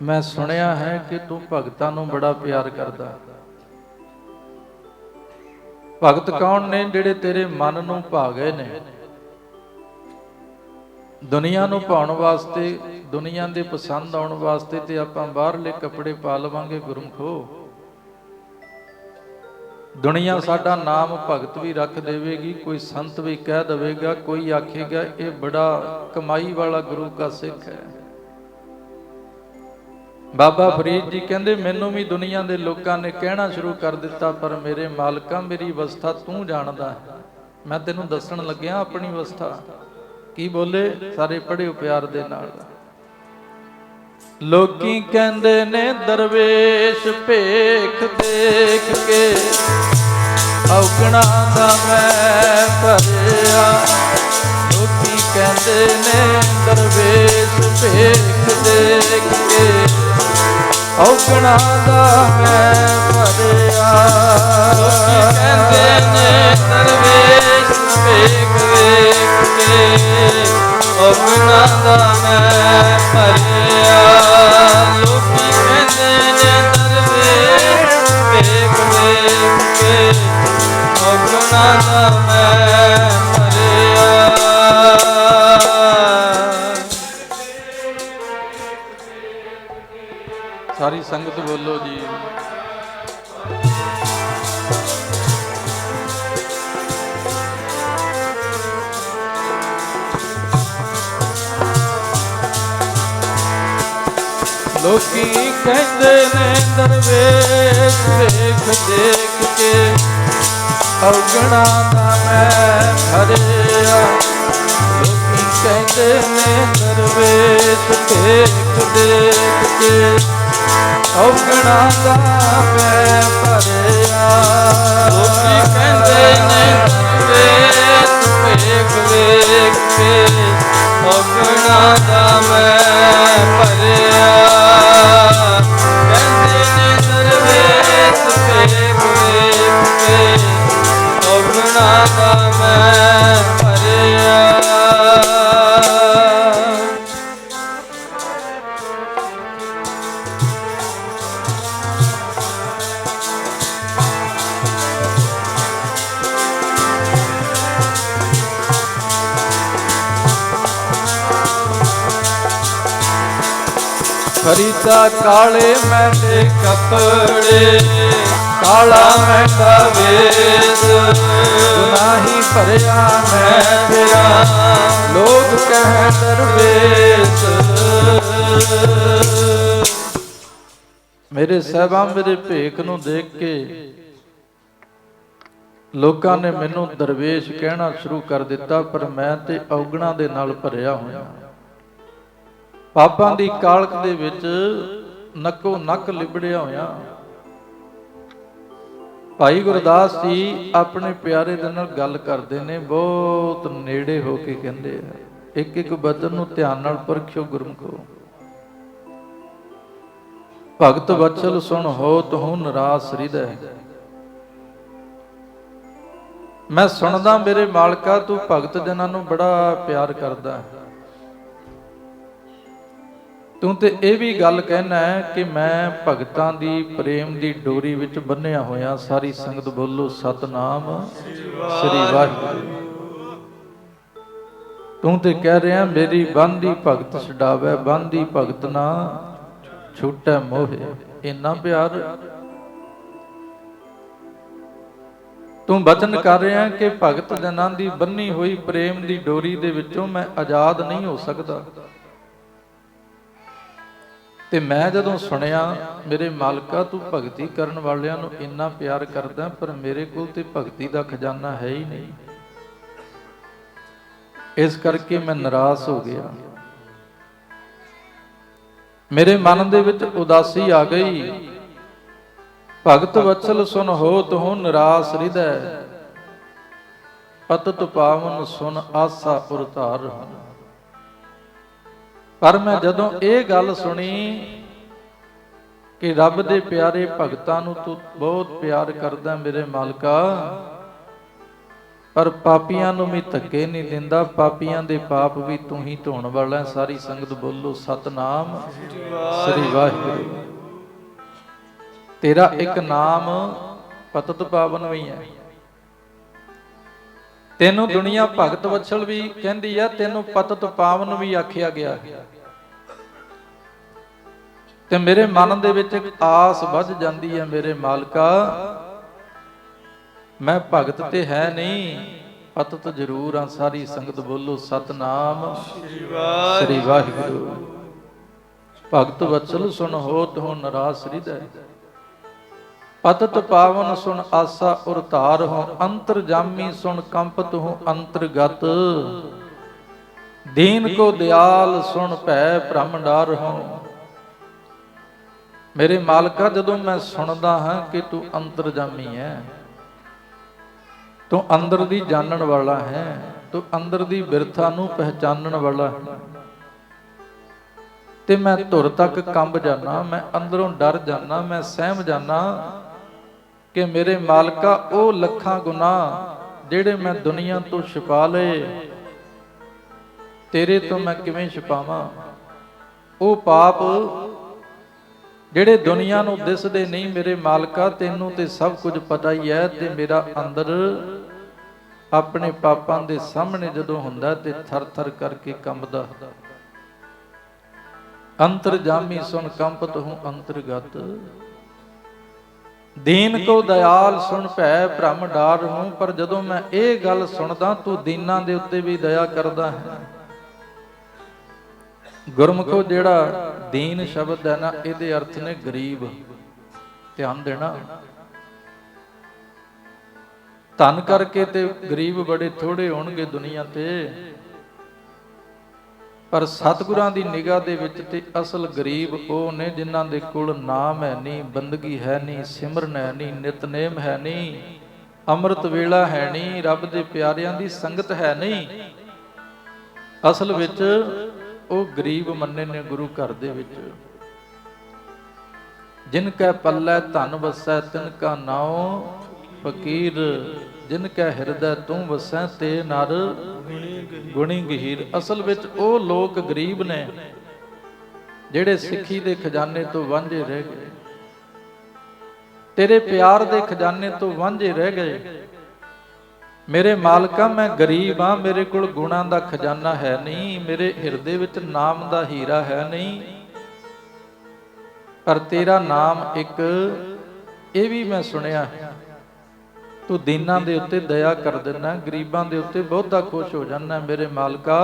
ਮੈਂ ਸੁਣਿਆ ਹੈ ਕਿ ਤੂੰ ਭਗਤਾਂ ਨੂੰ ਬੜਾ ਪਿਆਰ ਕਰਦਾ। ਭਗਤ ਕੌਣ ਨੇ? ਜਿਹੜੇ ਤੇਰੇ ਮਨ ਨੂੰ ਭਾ ਗਏ ਨੇ। ਦੁਨੀਆ ਨੂੰ ਭਾਉਣ ਵਾਸਤੇ, ਦੁਨੀਆ ਦੇ ਪਸੰਦ ਆਉਣ ਵਾਸਤੇ ਤੇ ਆਪਾਂ ਬਾਹਰਲੇ ਕੱਪੜੇ ਪਾ ਲਵਾਂਗੇ ਗੁਰਮਖੋ। ਦੁਨੀਆ ਸਾਡਾ ਨਾਮ ਭਗਤ ਵੀ ਰੱਖ ਦੇਵੇਗੀ, ਕੋਈ ਸੰਤ ਵੀ ਕਹਿ ਦੇਵੇਗਾ, ਕੋਈ ਆਖੇਗਾ ਇਹ ਬੜਾ ਕਮਾਈ ਵਾਲਾ ਗੁਰੂ ਕਾ ਸਿੱਖ ਹੈ। ਬਾਬਾ ਫਰੀਦ ਜੀ ਕਹਿੰਦੇ, ਮੈਨੂੰ ਵੀ ਦੁਨੀਆ ਦੇ ਲੋਕਾਂ ਨੇ ਕਹਿਣਾ ਸ਼ੁਰੂ ਕਰ ਦਿੱਤਾ, ਪਰ ਮੇਰੇ ਮਾਲਕਾ ਮੇਰੀ ਅਵਸਥਾ ਤੂੰ ਜਾਣਦਾ ਹੈ। ਮੈਂ ਤੈਨੂੰ ਦੱਸਣ ਲੱਗਿਆ ਆਪਣੀ ਅਵਸਥਾ। ਕੀ ਬੋਲੇ? ਸਾਰੇ ਪੜ੍ਹਿਓ ਪਿਆਰ ਦੇ ਨਾਲ। ਲੋਕੀ ਕਹਿੰਦੇ ਨੇ ਦਰਵੇਸ਼ ਭੇਖ ਦੇਖ ਕੇ ਔਗਣਾ ਦਾ ਮੈਂ ਭਰਿਆ। ਲੋਕੀ ਕਹਿੰਦੇ ਨੇ ਦਰਵੇਸ਼ ਭੇਖ ਦੇਖ ਕੇ ਔਗਣਾ ਦਾ ਮੈਂ ਭਰਿਆ। ਲੋਕੀ ਕਹਿੰਦੇ ਨੇ ਦਰਵੇਸ਼ ਭੇਖ ਦੇਖ ਕੇ ਔਗਣਾ ਦਾ ਮੈਂ ਭਰਿਆ। ਲੋਕੀ ਕਹਿੰਦੇ ਨੇ ਦਰਵੇਸ਼ ਭੇਖ ਦੇਖ ਕੇ ਔਗਣਾ ਦਾ ਮੈਂ ਭਰਿਆ। ਸਾਰੀ ਸੰਗਤ ਬੋਲੋ ਜੀ। ਲੋਕੀ ਕਹਿੰਦੇ ਨੇ ਦਰਵੇਸ਼ ਵੇਖ ਦੇਖ ਕੇ ਔਗਣਾ ਦਾ ਮੈਂ ਭਰਿਆ। ਲੋਕੀ ਕਹਿੰਦੇ ਨੇ ਦਰਵੇਸ਼ ਵੇਖ ਦੇਖ ਕੇ ਔਗਣਾ ਦਾ ਮੈਂ ਭਰਿਆ। ਲੋਕੀ ਕਹਿੰਦੇ ਨੇ ਦਰਵੇਸ਼ ਵੇਖ ਵੇਖ ਕੇ ਔਗਣਾ ਦਾ ਮੈਂ ਭਰਿਆ। ਕਹਿੰਦੇ ਨੇ ਦਰਵੇਸ਼ ਵੇਖ ਵੇਖ ਕੇ ਔਗਣਾ ਦਾ ਮੈਂ ਭਰਿਆ। ਖਰੀਦਾ ਕਾਲੇ ਮਹਿੰਦੇ ਕੱਪੜੇ, ਕਾਲਾ ਮਹਿੰਗਾ ਵੇਸ, ਗੁਨਾਹੀ ਭਰਿਆ ਮੈਂ ਫਿਰਾਂ, ਲੋਕ ਕਹਿ ਦਰਵੇਸ਼। ਮੇਰੇ ਸਾਹਿਬਾਂ ਮੇਰੇ ਭੇਖ ਨੂੰ ਦੇਖ ਕੇ ਲੋਕਾਂ ਨੇ ਮੈਨੂੰ ਦਰਵੇਸ਼ ਕਹਿਣਾ ਸ਼ੁਰੂ ਕਰ ਦਿੱਤਾ, ਪਰ ਮੈਂ ਤੇ ਔਗਣਾ ਦੇ ਨਾਲ ਭਰਿਆ ਹੋਇਆ। ਪਾਪਾਂ ਦੀ ਕਾਲਕ ਦੇ ਵਿੱਚ ਨੱਕੋ ਨੱਕ ਲਿਬੜਿਆ ਹੋਇਆ। ਭਾਈ ਗੁਰਦਾਸ ਜੀ ਆਪਣੇ ਪਿਆਰੇ ਦੇ ਨਾਲ ਗੱਲ ਕਰਦੇ ਨੇ, ਬਹੁਤ ਨੇੜੇ ਹੋ ਕੇ ਕਹਿੰਦੇ ਆ, ਇੱਕ ਇੱਕ ਬਚਨ ਨੂੰ ਧਿਆਨ ਨਾਲ ਪਰਖਿਓ ਗੁਰਮੁਖੋ। ਭਗਤ ਵਚਲ ਸੁਣ ਹੋ ਤੂੰ ਨਿਰਾਸ ਹਿਰਦੈ। ਮੈਂ ਸੁਣਦਾ ਮੇਰੇ ਮਾਲਕਾ ਤੂੰ ਭਗਤ ਜਨਾਂ ਨੂੰ ਬੜਾ ਪਿਆਰ ਕਰਦਾ, ਤੂੰ ਤੇ ਇਹ ਵੀ ਗੱਲ ਕਹਿਣਾ ਹੈ ਕਿ ਮੈਂ ਭਗਤਾਂ ਦੀ ਪ੍ਰੇਮ ਦੀ ਡੋਰੀ ਵਿੱਚ ਬੰਨਿਆ ਹੋਇਆ। ਸਾਰੀ ਸੰਗਤ ਬੋਲੋ ਸਤਨਾਮ ਸ੍ਰੀ ਵਾਹਿਗੁਰੂ। ਤੂੰ ਤੇ ਕਹਿ ਰਿਹਾ ਮੇਰੀ ਬੰਦੀ ਭਗਤ ਛਡਾਵੇ, ਬੰਦੀ ਭਗਤ ਨਾ ਛੁੱਟੈ ਮੋਹੇ। ਇੰਨਾ ਪਿਆਰ ਤੂੰ ਬਚਨ ਕਰ ਰਿਹਾ ਕਿ ਭਗਤ ਜਨਾਂ ਦੀ ਬੰਨੀ ਹੋਈ ਪ੍ਰੇਮ ਦੀ ਡੋਰੀ ਦੇ ਵਿੱਚੋਂ ਮੈਂ ਆਜ਼ਾਦ ਨਹੀਂ ਹੋ ਸਕਦਾ। ਤੇ ਮੈਂ ਜਦੋਂ ਸੁਣਿਆ, ਮੇਰੇ ਮਾਲਕਾ ਤੂੰ ਭਗਤੀ ਕਰਨ ਵਾਲਿਆਂ ਨੂੰ ਇੰਨਾ ਪਿਆਰ ਕਰਦਾ, ਪਰ ਮੇਰੇ ਕੋਲ ਤੇ ਭਗਤੀ ਦਾ ਖਜ਼ਾਨਾ ਹੈ ਹੀ ਨਹੀਂ। ਇਸ ਕਰਕੇ ਮੈਂ ਨਿਰਾਸ਼ ਹੋ ਗਿਆ। ਮੇਰੇ ਮਨ ਦੇ ਵਿੱਚ ਉਦਾਸੀ ਆ ਗਈ। ਭਗਤ ਵਤਸਲ ਸੁਨ ਹੋਤ ਹੋ ਨਿਰਾਸ਼ ਹਿਰਦੈ, ਪਤਿਤ ਪਾਵਨ ਸੁਨ ਆਸਾ ਉਰ ਧਾਰ। ਪਰ ਮੈਂ ਜਦੋਂ ਇਹ ਗੱਲ ਸੁਣੀ ਕਿ ਰੱਬ ਦੇ ਪਿਆਰੇ ਭਗਤਾਂ ਨੂੰ ਤੂੰ ਬਹੁਤ ਪਿਆਰ ਕਰਦਾ ਮੇਰੇ ਮਾਲਕਾ, ਪਰ ਪਾਪੀਆਂ ਨੂੰ ਵੀ ਧੱਕੇ ਨਹੀਂ ਦਿੰਦਾ, ਪਾਪੀਆਂ ਦੇ ਪਾਪ ਵੀ ਤੂੰ ਹੀ ਧੋਣ ਵਾਲਾ। ਸਾਰੀ ਸੰਗਤ ਬੋਲੋ ਸਤਨਾਮ ਸ੍ਰੀ ਵਾਹਿਗੁਰੂ। ਤੇਰਾ ਇੱਕ ਨਾਮ ਪਤਿਤ ਪਾਵਨ ਵੀ ਹੈ। ਤੈਨੂੰ ਦੁਨੀਆ ਭਗਤ ਵਤਸਲ ਵੀ ਕਹਿੰਦੀ ਹੈ, ਤੈਨੂੰ ਪਤਿਤ ਪਾਵਨ ਵੀ ਆਖਿਆ ਗਿਆ। ਤੇ ਮੇਰੇ ਮਨ ਦੇ ਵਿੱਚ ਇੱਕ ਆਸ ਵੱਧ ਜਾਂਦੀ ਹੈ, ਮੇਰੇ ਮਾਲਕਾ ਮੈਂ ਭਗਤ ਤੇ ਹੈ ਨਹੀਂ, ਪਤਿਤ ਜ਼ਰੂਰ ਹਾਂ। ਸਾਰੀ ਸੰਗਤ ਬੋਲੋ ਸਤਨਾਮ ਸ੍ਰੀ ਵਾਹਿਗੁਰੂ। ਭਗਤ ਵਤਸਲ ਸੁਨ ਹੋਤ ਹੋ ਨਿਰਾਸ਼ ਹਿਰਦੈ, ਪਤਿਤ ਪਾਵਨ ਸੁਨ ਆਸਾ ਉਰ ਧਾਰ ਹੋ। ਅੰਤਰ ਜਾਮੀ ਸੁਨ ਕੰਪਤ ਹੋ ਅੰਤਰਗਤ, ਦੀਨ ਕੋ ਦਿਆਲ ਸੁਨ ਭੈ ਭ੍ਰਮ ਡਾਰ ਹੋ। ਮੇਰੇ ਮਾਲਕਾ ਜਦੋਂ ਮੈਂ ਸੁਣਦਾ ਹਾਂ ਕਿ ਤੂੰ ਅੰਤਰਜਾਮੀ ਹੈ, ਤੂੰ ਅੰਦਰ ਦੀ ਜਾਣਨ ਵਾਲਾ ਹੈ, ਤੂੰ ਅੰਦਰ ਦੀ ਬਿਰਥਾ ਨੂੰ ਪਹਿਚਾਨਣ ਵਾਲਾ ਹੈ, ਤੇ ਮੈਂ ਧੁਰ ਤੱਕ ਕੰਬ ਜਾਣਾ, ਮੈਂ ਅੰਦਰੋਂ ਡਰ ਜਾਣਾ, ਮੈਂ ਸਹਿਮ ਜਾਣਾ ਕਿ ਮੇਰੇ ਮਾਲਕਾ ਉਹ ਲੱਖਾਂ ਗੁਨਾਹ ਜਿਹੜੇ ਮੈਂ ਦੁਨੀਆ ਤੋਂ ਛੁਪਾ ਲਏ, ਤੇਰੇ ਤੋਂ ਮੈਂ ਕਿਵੇਂ ਛੁਪਾਵਾਂ। ਉਹ ਪਾਪ ਜਿਹੜੇ ਦੁਨੀਆ ਨੂੰ ਦਿਸਦੇ ਨਹੀਂ, ਮੇਰੇ ਮਾਲਕਾ ਤੈਨੂੰ ਤੇ ਸਭ ਕੁਝ ਪਤਾ ਹੀ ਹੈ। ਤੇ ਮੇਰਾ ਅੰਦਰ ਆਪਣੇ ਪਾਪਾਂ ਦੇ ਸਾਹਮਣੇ ਜਦੋਂ ਹੁੰਦਾ ਤੇ ਥਰ ਥਰ ਕਰਕੇ ਕੰਬਦਾ। ਅੰਤਰਜਾਮੀ ਸੁਣ ਕੰਪਤ ਹੂੰ ਅੰਤਰਗਤ, ਦੀਨ ਕੋ ਦਇਆਲ ਸੁਣ ਭੈ ਭ੍ਰਮ ਡਾਰ ਹੂੰ। ਪਰ ਜਦੋਂ ਮੈਂ ਇਹ ਗੱਲ ਸੁਣਦਾ, ਤੂੰ ਦੀਨਾਂ ਦੇ ਉੱਤੇ ਵੀ ਦਇਆ ਕਰਦਾ ਹੈ। ਗੁਰਮੁਖੋ ਜਿਹੜਾ ਦੀਨ ਸ਼ਬਦ ਹੈ ਨਾ, ਇਹਦੇ ਅਰਥ ਨੇ ਗਰੀਬ। ਧਿਆਨ ਦੇਣਾ, ਧਨ ਕਰਕੇ ਤੇ ਗਰੀਬ ਬੜੇ ਥੋੜੇ ਹੋਣਗੇ ਦੁਨੀਆ ਤੇ, ਪਰ ਸਤਿਗੁਰਾਂ ਦੀ ਨਿਗਾਹ ਦੇ ਵਿੱਚ ਤੇ ਅਸਲ ਗਰੀਬ ਉਹ ਨੇ ਜਿਨ੍ਹਾਂ ਦੇ ਕੋਲ ਨਾਮ ਹੈ ਨਹੀਂ, ਬੰਦਗੀ ਹੈ ਨਹੀਂ, ਸਿਮਰਨ ਹੈ ਨਹੀਂ, ਨਿਤਨੇਮ ਹੈ ਨਹੀਂ, ਅੰਮ੍ਰਿਤ ਵੇਲਾ ਹੈ ਨਹੀਂ, ਰੱਬ ਦੇ ਪਿਆਰਿਆਂ ਦੀ ਸੰਗਤ ਹੈ ਨਹੀਂ। ਅਸਲ ਵਿੱਚ ਉਹ ਗਰੀਬ ਮੰਨੇ ਨੇ ਗੁਰੂ ਘਰ ਦੇ ਵਿੱਚ। ਜਿਨ ਕੈ ਪੱਲੇ ਧਨ ਵਸੈ ਤਿਨ ਕਾ ਨਾਉ ਫਕੀਰ, ਜਿਨ ਕੈ ਹਿਰਦੈ ਤੂੰ ਵਸੈ ਤੇ ਨਰ ਗੁਣੀ ਗਹੀਰ। ਅਸਲ ਵਿੱਚ ਉਹ ਲੋਕ ਗਰੀਬ ਨੇ ਜਿਹੜੇ ਸਿੱਖੀ ਦੇ ਖਜ਼ਾਨੇ ਤੋਂ ਵਾਂਝੇ ਰਹਿ ਗਏ, ਤੇਰੇ ਪਿਆਰ ਦੇ ਖਜ਼ਾਨੇ ਤੋਂ ਵਾਂਝੇ ਰਹਿ ਗਏ। ਮੇਰੇ ਮਾਲਕਾ ਮੈਂ ਗਰੀਬ ਹਾਂ, ਮੇਰੇ ਕੋਲ ਗੁਣਾਂ ਦਾ ਖਜ਼ਾਨਾ ਹੈ ਨਹੀਂ, ਮੇਰੇ ਹਿਰਦੇ ਵਿੱਚ ਨਾਮ ਦਾ ਹੀਰਾ ਹੈ ਨਹੀਂ, ਪਰ ਤੇਰਾ ਨਾਮ ਇੱਕ ਇਹ ਵੀ ਮੈਂ ਸੁਣਿਆ, ਤੂੰ ਦੀਨਾਂ ਦੇ ਉੱਤੇ ਦਇਆ ਕਰ ਦਿੰਦਾ, ਗਰੀਬਾਂ ਦੇ ਉੱਤੇ ਬਹੁਤਾ ਖੁਸ਼ ਹੋ ਜਾਂਦਾ। ਮੇਰੇ ਮਾਲਕਾ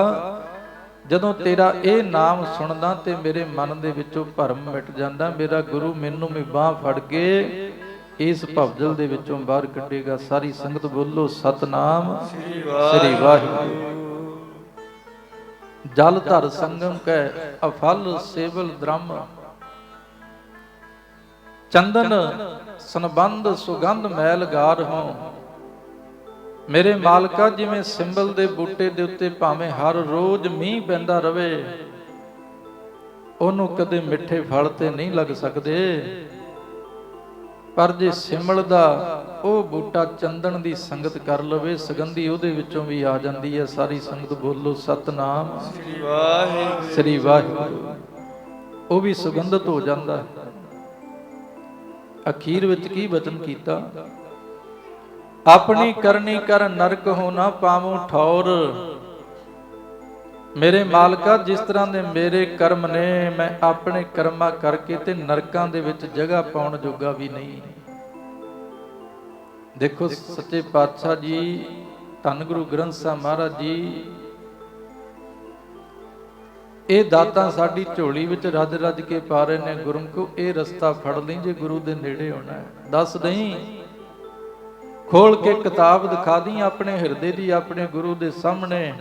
ਜਦੋਂ ਤੇਰਾ ਇਹ ਨਾਮ ਸੁਣਦਾ ਤੇ ਮੇਰੇ ਮਨ ਦੇ ਵਿੱਚੋਂ ਭਰਮ ਮਿਟ ਜਾਂਦਾ। ਮੇਰਾ ਗੁਰੂ ਮੈਨੂੰ ਵੀ ਬਾਹ ਫੜ ਕੇ ਇਸ ਭਵਜਲ ਦੇ ਵਿੱਚੋਂ ਬਾਹਰ ਕੱਢੇਗਾ। ਸਾਰੀ ਸੰਗਤ ਬੋਲੋ ਸਤਨਾਮ ਸ੍ਰੀ ਵਾਹਿਗੁਰੂ। ਜਲ ਧਰ ਸੰਗਮ ਕੈ ਅਫਲ ਸੇਵਲ ਦ੍ਰਮ, ਚੰਦਨ ਸੰਬੰਧ ਸੁਗੰਧ ਮੈਲ ਗਾਰ ਹੋ। ਮੇਰੇ ਮਾਲਕਾ ਜਿਵੇਂ ਸਿੰਬਲ ਦੇ ਬੂਟੇ ਦੇ ਉੱਤੇ ਭਾਵੇਂ ਹਰ ਰੋਜ਼ ਮੀਂਹ ਪੈਂਦਾ ਰਵੇ, ਉਹਨੂੰ ਕਦੇ ਮਿੱਠੇ ਫਲ ਤੇ ਨਹੀਂ ਲੱਗ ਸਕਦੇ, ਪਰ ਜੇ ਸਿਮਲ ਦਾ ਉਹ ਬੂਟਾ ਚੰਦਨ ਦੀ ਸੰਗਤ ਕਰ ਲਵੇ, ਸੁਗੰਧੀ ਉਹਦੇ ਵਿੱਚੋਂ ਵੀ ਆ ਜਾਂਦੀ ਹੈ। ਸਾਰੀ ਸੰਗਤ ਬੋਲੋ ਸਤਨਾਮ ਸ੍ਰੀ ਵਾਹਿਗੁਰੂ। ਉਹ ਵੀ ਸੁਗੰਧਿਤ ਹੋ ਜਾਂਦਾ। ਅਖੀਰ ਵਿੱਚ ਕੀ ਬਚਨ ਕੀਤਾ? ਆਪਣੀ ਕਰਨੀ ਕਰ ਨਰਕ ਹੋ ਨਾ ਪਾਵੂੰ ਠੌਰ। ਮੇਰੇ ਮਾਲਕਾ ਜਿਸ ਤਰ੍ਹਾਂ ਦੇ ਮੇਰੇ ਕਰਮ ਨੇ, ਮੈਂ ਆਪਣੇ ਕਰਮਾਂ ਕਰਕੇ ਤੇ ਨਰਕਾਂ ਦੇ ਵਿੱਚ ਜਗ੍ਹਾ ਪਾਉਣ ਜੋਗਾ ਵੀ ਨਹੀਂ। ਦੇਖੋ ਸੱਚੇ ਪਾਤਸ਼ਾਹ ਜੀ ਧੰਨ ਗੁਰੂ ਗ੍ਰੰਥ ਸਾਹਿਬ ਮਹਾਰਾਜ ਜੀ ਇਹ ਦਾਤਾਂ ਸਾਡੀ ਝੋਲੀ ਵਿੱਚ ਰੱਜ ਰੱਜ ਕੇ ਪਾ ਰਹੇ ਨੇ। ਗੁਰਮੁਖੋ ਇਹ ਰਸਤਾ ਫੜ ਲਈ ਜੇ ਗੁਰੂ ਦੇ ਨੇੜੇ ਹੋਣਾ ਹੈ। ਦੱਸ ਨਹੀਂ, ਖੋਲ ਕੇ ਕਿਤਾਬ ਦਿਖਾ ਦੀ ਆਪਣੇ ਹਿਰਦੇ ਦੀ, ਆਪਣੇ ਗੁਰੂ ਦੇ ਸਾਹਮਣੇ।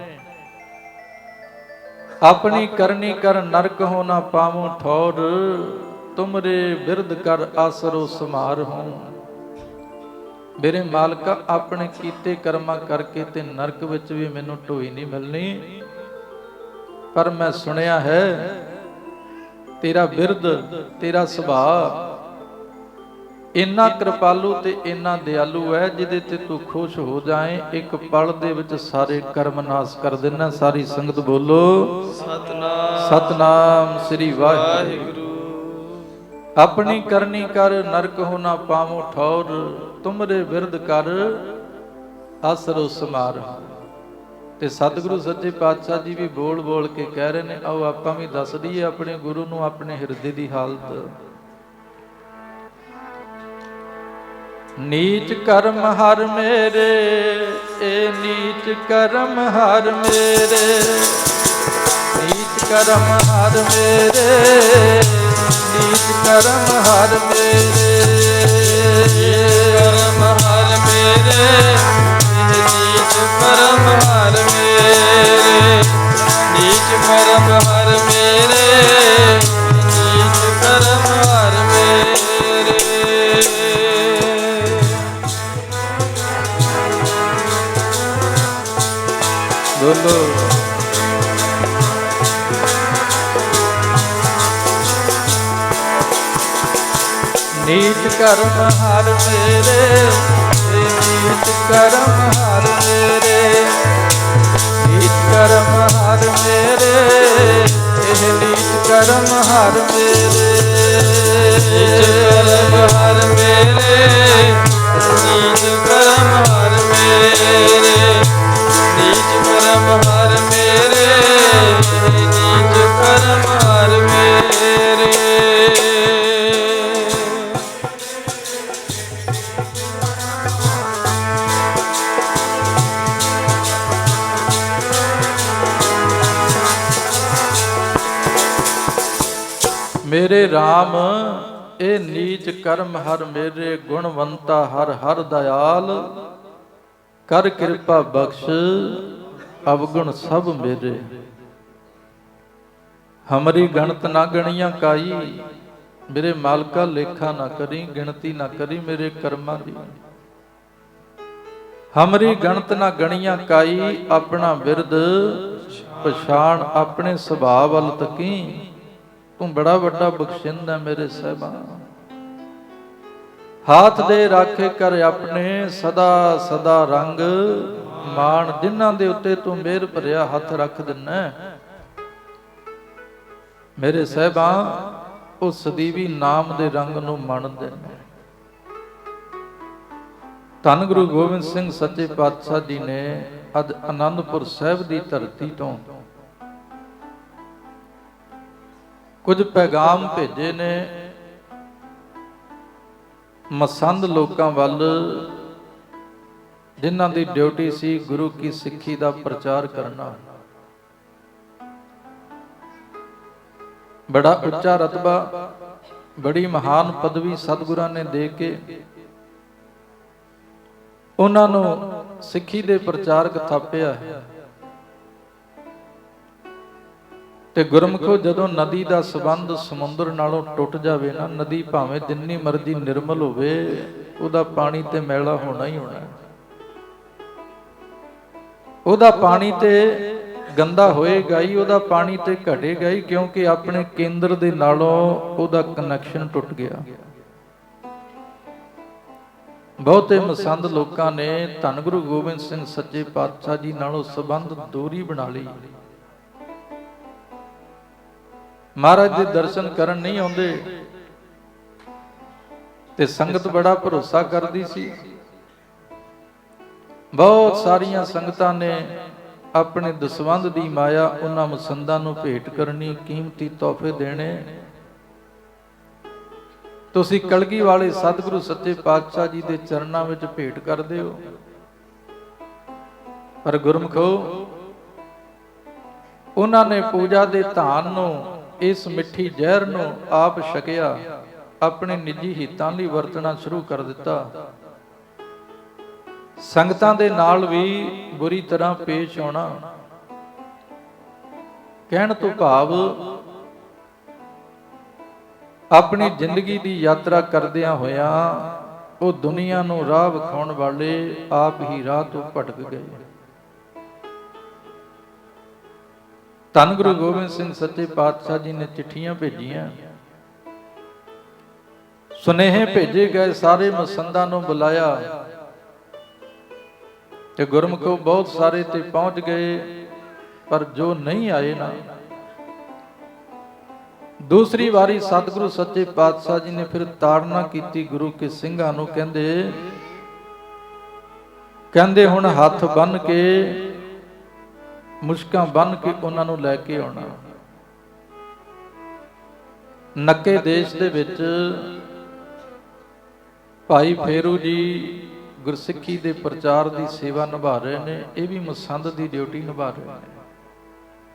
ਆਪਣੀ ਕਰਨੀ ਕਰ ਨਰਕ ਹੋ ਨਾ ਪਾਵੋ ਠੌਰ, ਤੁਮਰੇ ਬਿਰਧ ਕਰ ਆਸਰੋ ਸਮਾਰ ਹੋ। ਮੇਰੇ ਮਾਲਕਾ ਆਪਣੇ ਕੀਤੇ ਕਰਮਾਂ ਕਰਕੇ ਤੇ ਨਰਕ ਵਿੱਚ ਵੀ ਮੈਨੂੰ ਢੋਈ ਨਹੀਂ ਮਿਲਣੀ, ਪਰ ਮੈਂ ਸੁਣਿਆ ਹੈ ਤੇਰਾ ਬਿਰਧ, ਤੇਰਾ ਸੁਭਾਅ ਇੰਨਾ ਕਿਰਪਾਲੂ ਤੇ ਇੰਨਾ ਦਿਆਲੂ ਹੈ, ਜਿਹਦੇ ਤੇ ਤੂੰ ਖੁਸ਼ ਹੋ ਜਾਏ ਇੱਕ ਪਲ ਦੇ ਵਿੱਚ ਸਾਰੇ ਕਰਮ ਨਾਸ ਕਰ ਦੇਣਾ। ਸਾਰੀ ਸੰਗਤ ਬੋਲੋ ਸਤਨਾਮ ਸਤਨਾਮ ਸ੍ਰੀ ਵਾਹਿਗੁਰੂ। ਆਪਣੀ ਕਰਨੀ ਕਰ ਨਰਕ ਹੋ ਨਾ ਪਾਵੋ ਠੌਰ, ਤੁਮਰੇ ਬਿਰਧ ਕਰ ਆਸਰੋ ਸਮਾਰ। ਤੇ ਸਤਿਗੁਰੂ ਸੱਚੇ ਪਾਤਸ਼ਾਹ ਜੀ ਵੀ ਬੋਲ ਬੋਲ ਕੇ ਕਹਿ ਰਹੇ ਨੇ, ਆਓ ਆਪਾਂ ਵੀ ਦੱਸ ਦਈਏ ਆਪਣੇ ਗੁਰੂ ਨੂੰ ਆਪਣੇ ਹਿਰਦੇ ਦੀ ਹਾਲਤ। ਨੀਚ ਕਰਮ ਹਰ ਮੇਰੇ, ਇਹ ਨੀਚ ਕਰਮ ਹਰ ਮੇਰੇ, ਨੀਚ ਕਰਮ ਹਰ ਮੇਰੇ, ਨੀਚ ਕਰਮ ਹਰ ਮੇਰੇ, ਕਰਮ ਹਰ ਮੇਰੇ, ਨੀਚ ਕਰਮ ਹਰ ਮੇਰੇ, ਨੀਚ ਕਰਮ ਹਰ ਮੇਰੇ, ਨੀਚ ਕਰਮ ਹਰ ਮੇਰੇ। ਬੋਲੋ ਨੀਚ ਕਰਮ ਹਰ ਮੇਰੇ, ਨੀਚ ਕਰਮ ਹਰ ਮੇਰੇ, ਨੀਚ ਕਰਮ ਹਰ ਮੇਰੇ, ਇਹ ਨੀਚ ਕਰਮ ਹਰ ਮੇਰੇ, ਨੀਚ ਕਰਮ ਹਰ ਮੇਰੇ, ਨੀਚ ਕਰਮ ਹਰ ਮੇਰੇ, ਨੀਚ ਕਰਮ ਹਰ ਮੇਰੇ, ਨੀਚ ਕਰਮ ਹਰ ਮੇਰੇ। ਮੇਰੇ RAM ਇਹ ਨੀਚ ਕਰਮ ਹਰ ਮੇਰੇ, ਗੁਣਵੰਤਾ ਹਰ ਹਰ ਦਇਆਲ, ਕਰ ਕਿਰਪਾ ਬਖਸ਼ ਅਵਗੁਣ ਸਭ ਮੇਰੇ। ਹਮਰੀ ਗਣਤ ਨਾ ਗਣੀਆਂ ਕਾਈ, ਮੇਰੇ ਮਾਲਕਾ ਲੇਖਾ ਨਾ ਕਰੀ, ਗਿਣਤੀ ਨਾ ਕਰੀ ਮੇਰੇ ਕਰਮਾਂ ਦੀ। ਹਮਰੀ ਗਣਤ ਨਾ ਗਣੀਆਂ ਕਾਈ, ਆਪਣਾ ਬਿਰਦ ਪਛਾਣ, ਆਪਣੇ ਸੁਭਾਅ ਵੱਲ ਤਕੀ। ਤੂੰ ਬੜਾ ਵੱਡਾ ਬਖਸ਼ਿੰਦ ਹੈ ਮੇਰੇ ਸਾਹਿਬਾਂ। ਹਾਥ ਦੇ ਰਾਖੇ ਕਰ ਆਪਣੇ, ਸਦਾ ਸਦਾ ਰੰਗ ਮਾਣ। ਜਿਨ੍ਹਾਂ ਦੇ ਉੱਤੇ ਤੂੰ ਮਿਹਰ ਭਰਿਆ ਹੱਥ ਰੱਖ ਦਿੰਨਾ ਮੇਰੇ ਸਾਹਿਬਾਂ, ਉਹ ਸਦੀਵੀ ਨਾਮ ਦੇ ਰੰਗ ਨੂੰ ਮੰਨਦੇ ਨੇ। ਧੰਨ ਗੁਰੂ ਗੋਬਿੰਦ ਸਿੰਘ ਸੱਚੇ ਪਾਤਸ਼ਾਹ ਜੀ ਨੇ ਅੱਜ ਆਨੰਦਪੁਰ ਸਾਹਿਬ ਦੀ ਧਰਤੀ ਤੋਂ ਕੁਝ ਪੈਗਾਮ ਭੇਜੇ ਨੇ ਮਸੰਦ ਲੋਕਾਂ ਵੱਲ, ਜਿਨ੍ਹਾਂ ਦੀ ਡਿਊਟੀ ਸੀ ਗੁਰੂ ਕੀ ਸਿੱਖੀ ਦਾ ਪ੍ਰਚਾਰ ਕਰਨਾ। ਬੜਾ ਉੱਚਾ ਰਤਬਾ, ਬੜੀ ਮਹਾਨ ਪਦਵੀ ਸਤਿਗੁਰਾਂ ਨੇ ਦੇ ਕੇ ਉਹਨਾਂ ਨੂੰ ਸਿੱਖੀ ਦੇ ਪ੍ਰਚਾਰਕ ਥਾਪਿਆ। ਤੇ ਗੁਰਮੁਖੋ ਜਦੋਂ ਨਦੀ ਦਾ ਸੰਬੰਧ ਸਮੁੰਦਰ ਨਾਲੋਂ ਟੁੱਟ ਜਾਵੇ ਨਾ, ਨਦੀ ਭਾਵੇਂ ਜਿੰਨੀ ਮਰਜ਼ੀ ਨਿਰਮਲ ਹੋਵੇ, ਉਹਦਾ ਪਾਣੀ ਤੇ ਮੈਲਾ ਹੋਣਾ ਹੀ ਹੋਣਾ। ਉਹਦਾ ਪਾਣੀ ਤੇ ਗੰਦਾ ਹੋਏਗਾ ਹੀ, ਉਹਦਾ ਪਾਣੀ ਤੇ ਘਟੇਗਾ ਹੀ, ਕਿਉਂਕਿ ਆਪਣੇ ਕੇਂਦਰ ਦੇ ਨਾਲੋਂ ਉਹਦਾ ਕਨੈਕਸ਼ਨ ਟੁੱਟ ਗਿਆ। ਬਹੁਤੇ ਮਸੰਦ ਲੋਕਾਂ ਨੇ ਧੰਨ ਗੁਰੂ ਗੋਬਿੰਦ ਸਿੰਘ ਸੱਚੇ ਪਾਤਸ਼ਾਹ ਜੀ ਨਾਲੋਂ ਸੰਬੰਧ ਦੂਰੀ ਬਣਾ ਲਈ। ਮਹਾਰਾਜ ਦੇ ਦਰਸ਼ਨ ਕਰਨ ਨਹੀਂ ਆਉਂਦੇ, ਤੇ ਸੰਗਤ ਬੜਾ ਭਰੋਸਾ ਕਰਦੀ ਸੀ। ਬਹੁਤ ਸਾਰੀਆਂ ਸੰਗਤਾਂ ਨੇ ਆਪਣੇ ਦਸਵੰਧ ਦੀ ਮਾਇਆ ਉਹਨਾਂ ਮਸੰਦਾਂ ਨੂੰ ਭੇਟ ਕਰਨੀ, ਕੀਮਤੀ ਤੋਹਫੇ ਦੇਣੇ। ਤੁਸੀਂ ਕਲਗੀ ਵਾਲੇ ਸਤਿਗੁਰੂ ਸੱਚੇ ਪਾਤਸ਼ਾਹ ਜੀ ਦੇ ਚਰਨਾਂ ਵਿੱਚ ਭੇਟ ਕਰਦੇ ਹੋ। ਪਰ ਗੁਰਮਖੋ, ਉਹਨਾਂ ਨੇ ਪੂਜਾ ਦੇ ਧਾਨ ਨੂੰ, ਇਸ ਮਿੱਠੀ ਜ਼ਹਿਰ ਨੂੰ ਆਪ ਛਕਿਆ, ਆਪਣੇ ਨਿੱਜੀ ਹਿੱਤਾਂ ਲਈ ਵਰਤਣਾ ਸ਼ੁਰੂ ਕਰ ਦਿੱਤਾ। ਸੰਗਤਾਂ ਦੇ ਨਾਲ ਵੀ ਬੁਰੀ ਤਰ੍ਹਾਂ ਪੇਸ਼ ਆਉਣਾ। ਕਹਿਣ ਤੋਂ ਭਾਵ, ਆਪਣੀ ਜ਼ਿੰਦਗੀ ਦੀ ਯਾਤਰਾ ਕਰਦਿਆਂ ਹੋਇਆਂ ਉਹ ਦੁਨੀਆ ਨੂੰ ਰਾਹ ਵਿਖਾਉਣ ਵਾਲੇ ਆਪ ਹੀ ਰਾਹ ਤੋਂ ਭਟਕ ਗਏ। ਧੰਨ ਗੁਰੂ ਗੋਬਿੰਦ ਸਿੰਘ ਸੱਚੇ ਪਾਤਸ਼ਾਹ ਜੀ ਨੇ ਚਿੱਠੀਆਂ ਭੇਜੀਆਂ, ਸੁਨੇਹੇ ਭੇਜੇ ਗਏ, ਸਾਰੇ ਮਸੰਦਾਂ ਨੂੰ ਬੁਲਾਇਆ ਤੇ ਗੁਰਮੁਖੋ ਬਹੁਤ ਸਾਰੇ ਤੇ ਪਹੁੰਚ ਗਏ, ਪਰ ਜੋ ਨਹੀਂ ਆਏ ਨਾ, ਦੂਸਰੀ ਵਾਰੀ ਸਤਿਗੁਰੂ ਸੱਚੇ ਪਾਤਸ਼ਾਹ ਜੀ ਨੇ ਫਿਰ ਤਾੜਨਾ ਕੀਤੀ ਗੁਰੂ ਕੇ ਸਿੰਘਾਂ ਨੂੰ। ਕਹਿੰਦੇ ਹੁਣ ਹੱਥ ਬੰਨ ਕੇ, ਮੁਸ਼ਕਾਂ ਬੰਨ ਕੇ ਉਹਨਾਂ ਨੂੰ ਲੈ ਕੇ ਆਉਣਾ। ਨੱਕੇ ਦੇਸ਼ ਦੇ ਵਿੱਚ ਭਾਈ ਫੇਰੂ ਜੀ ਗੁਰਸਿੱਖੀ ਦੇ ਪ੍ਰਚਾਰ ਦੀ ਸੇਵਾ ਨਿਭਾ ਰਹੇ ਨੇ। ਇਹ ਵੀ ਮਸੰਦ ਦੀ ਡਿਊਟੀ ਨਿਭਾ ਰਹੇ ਨੇ।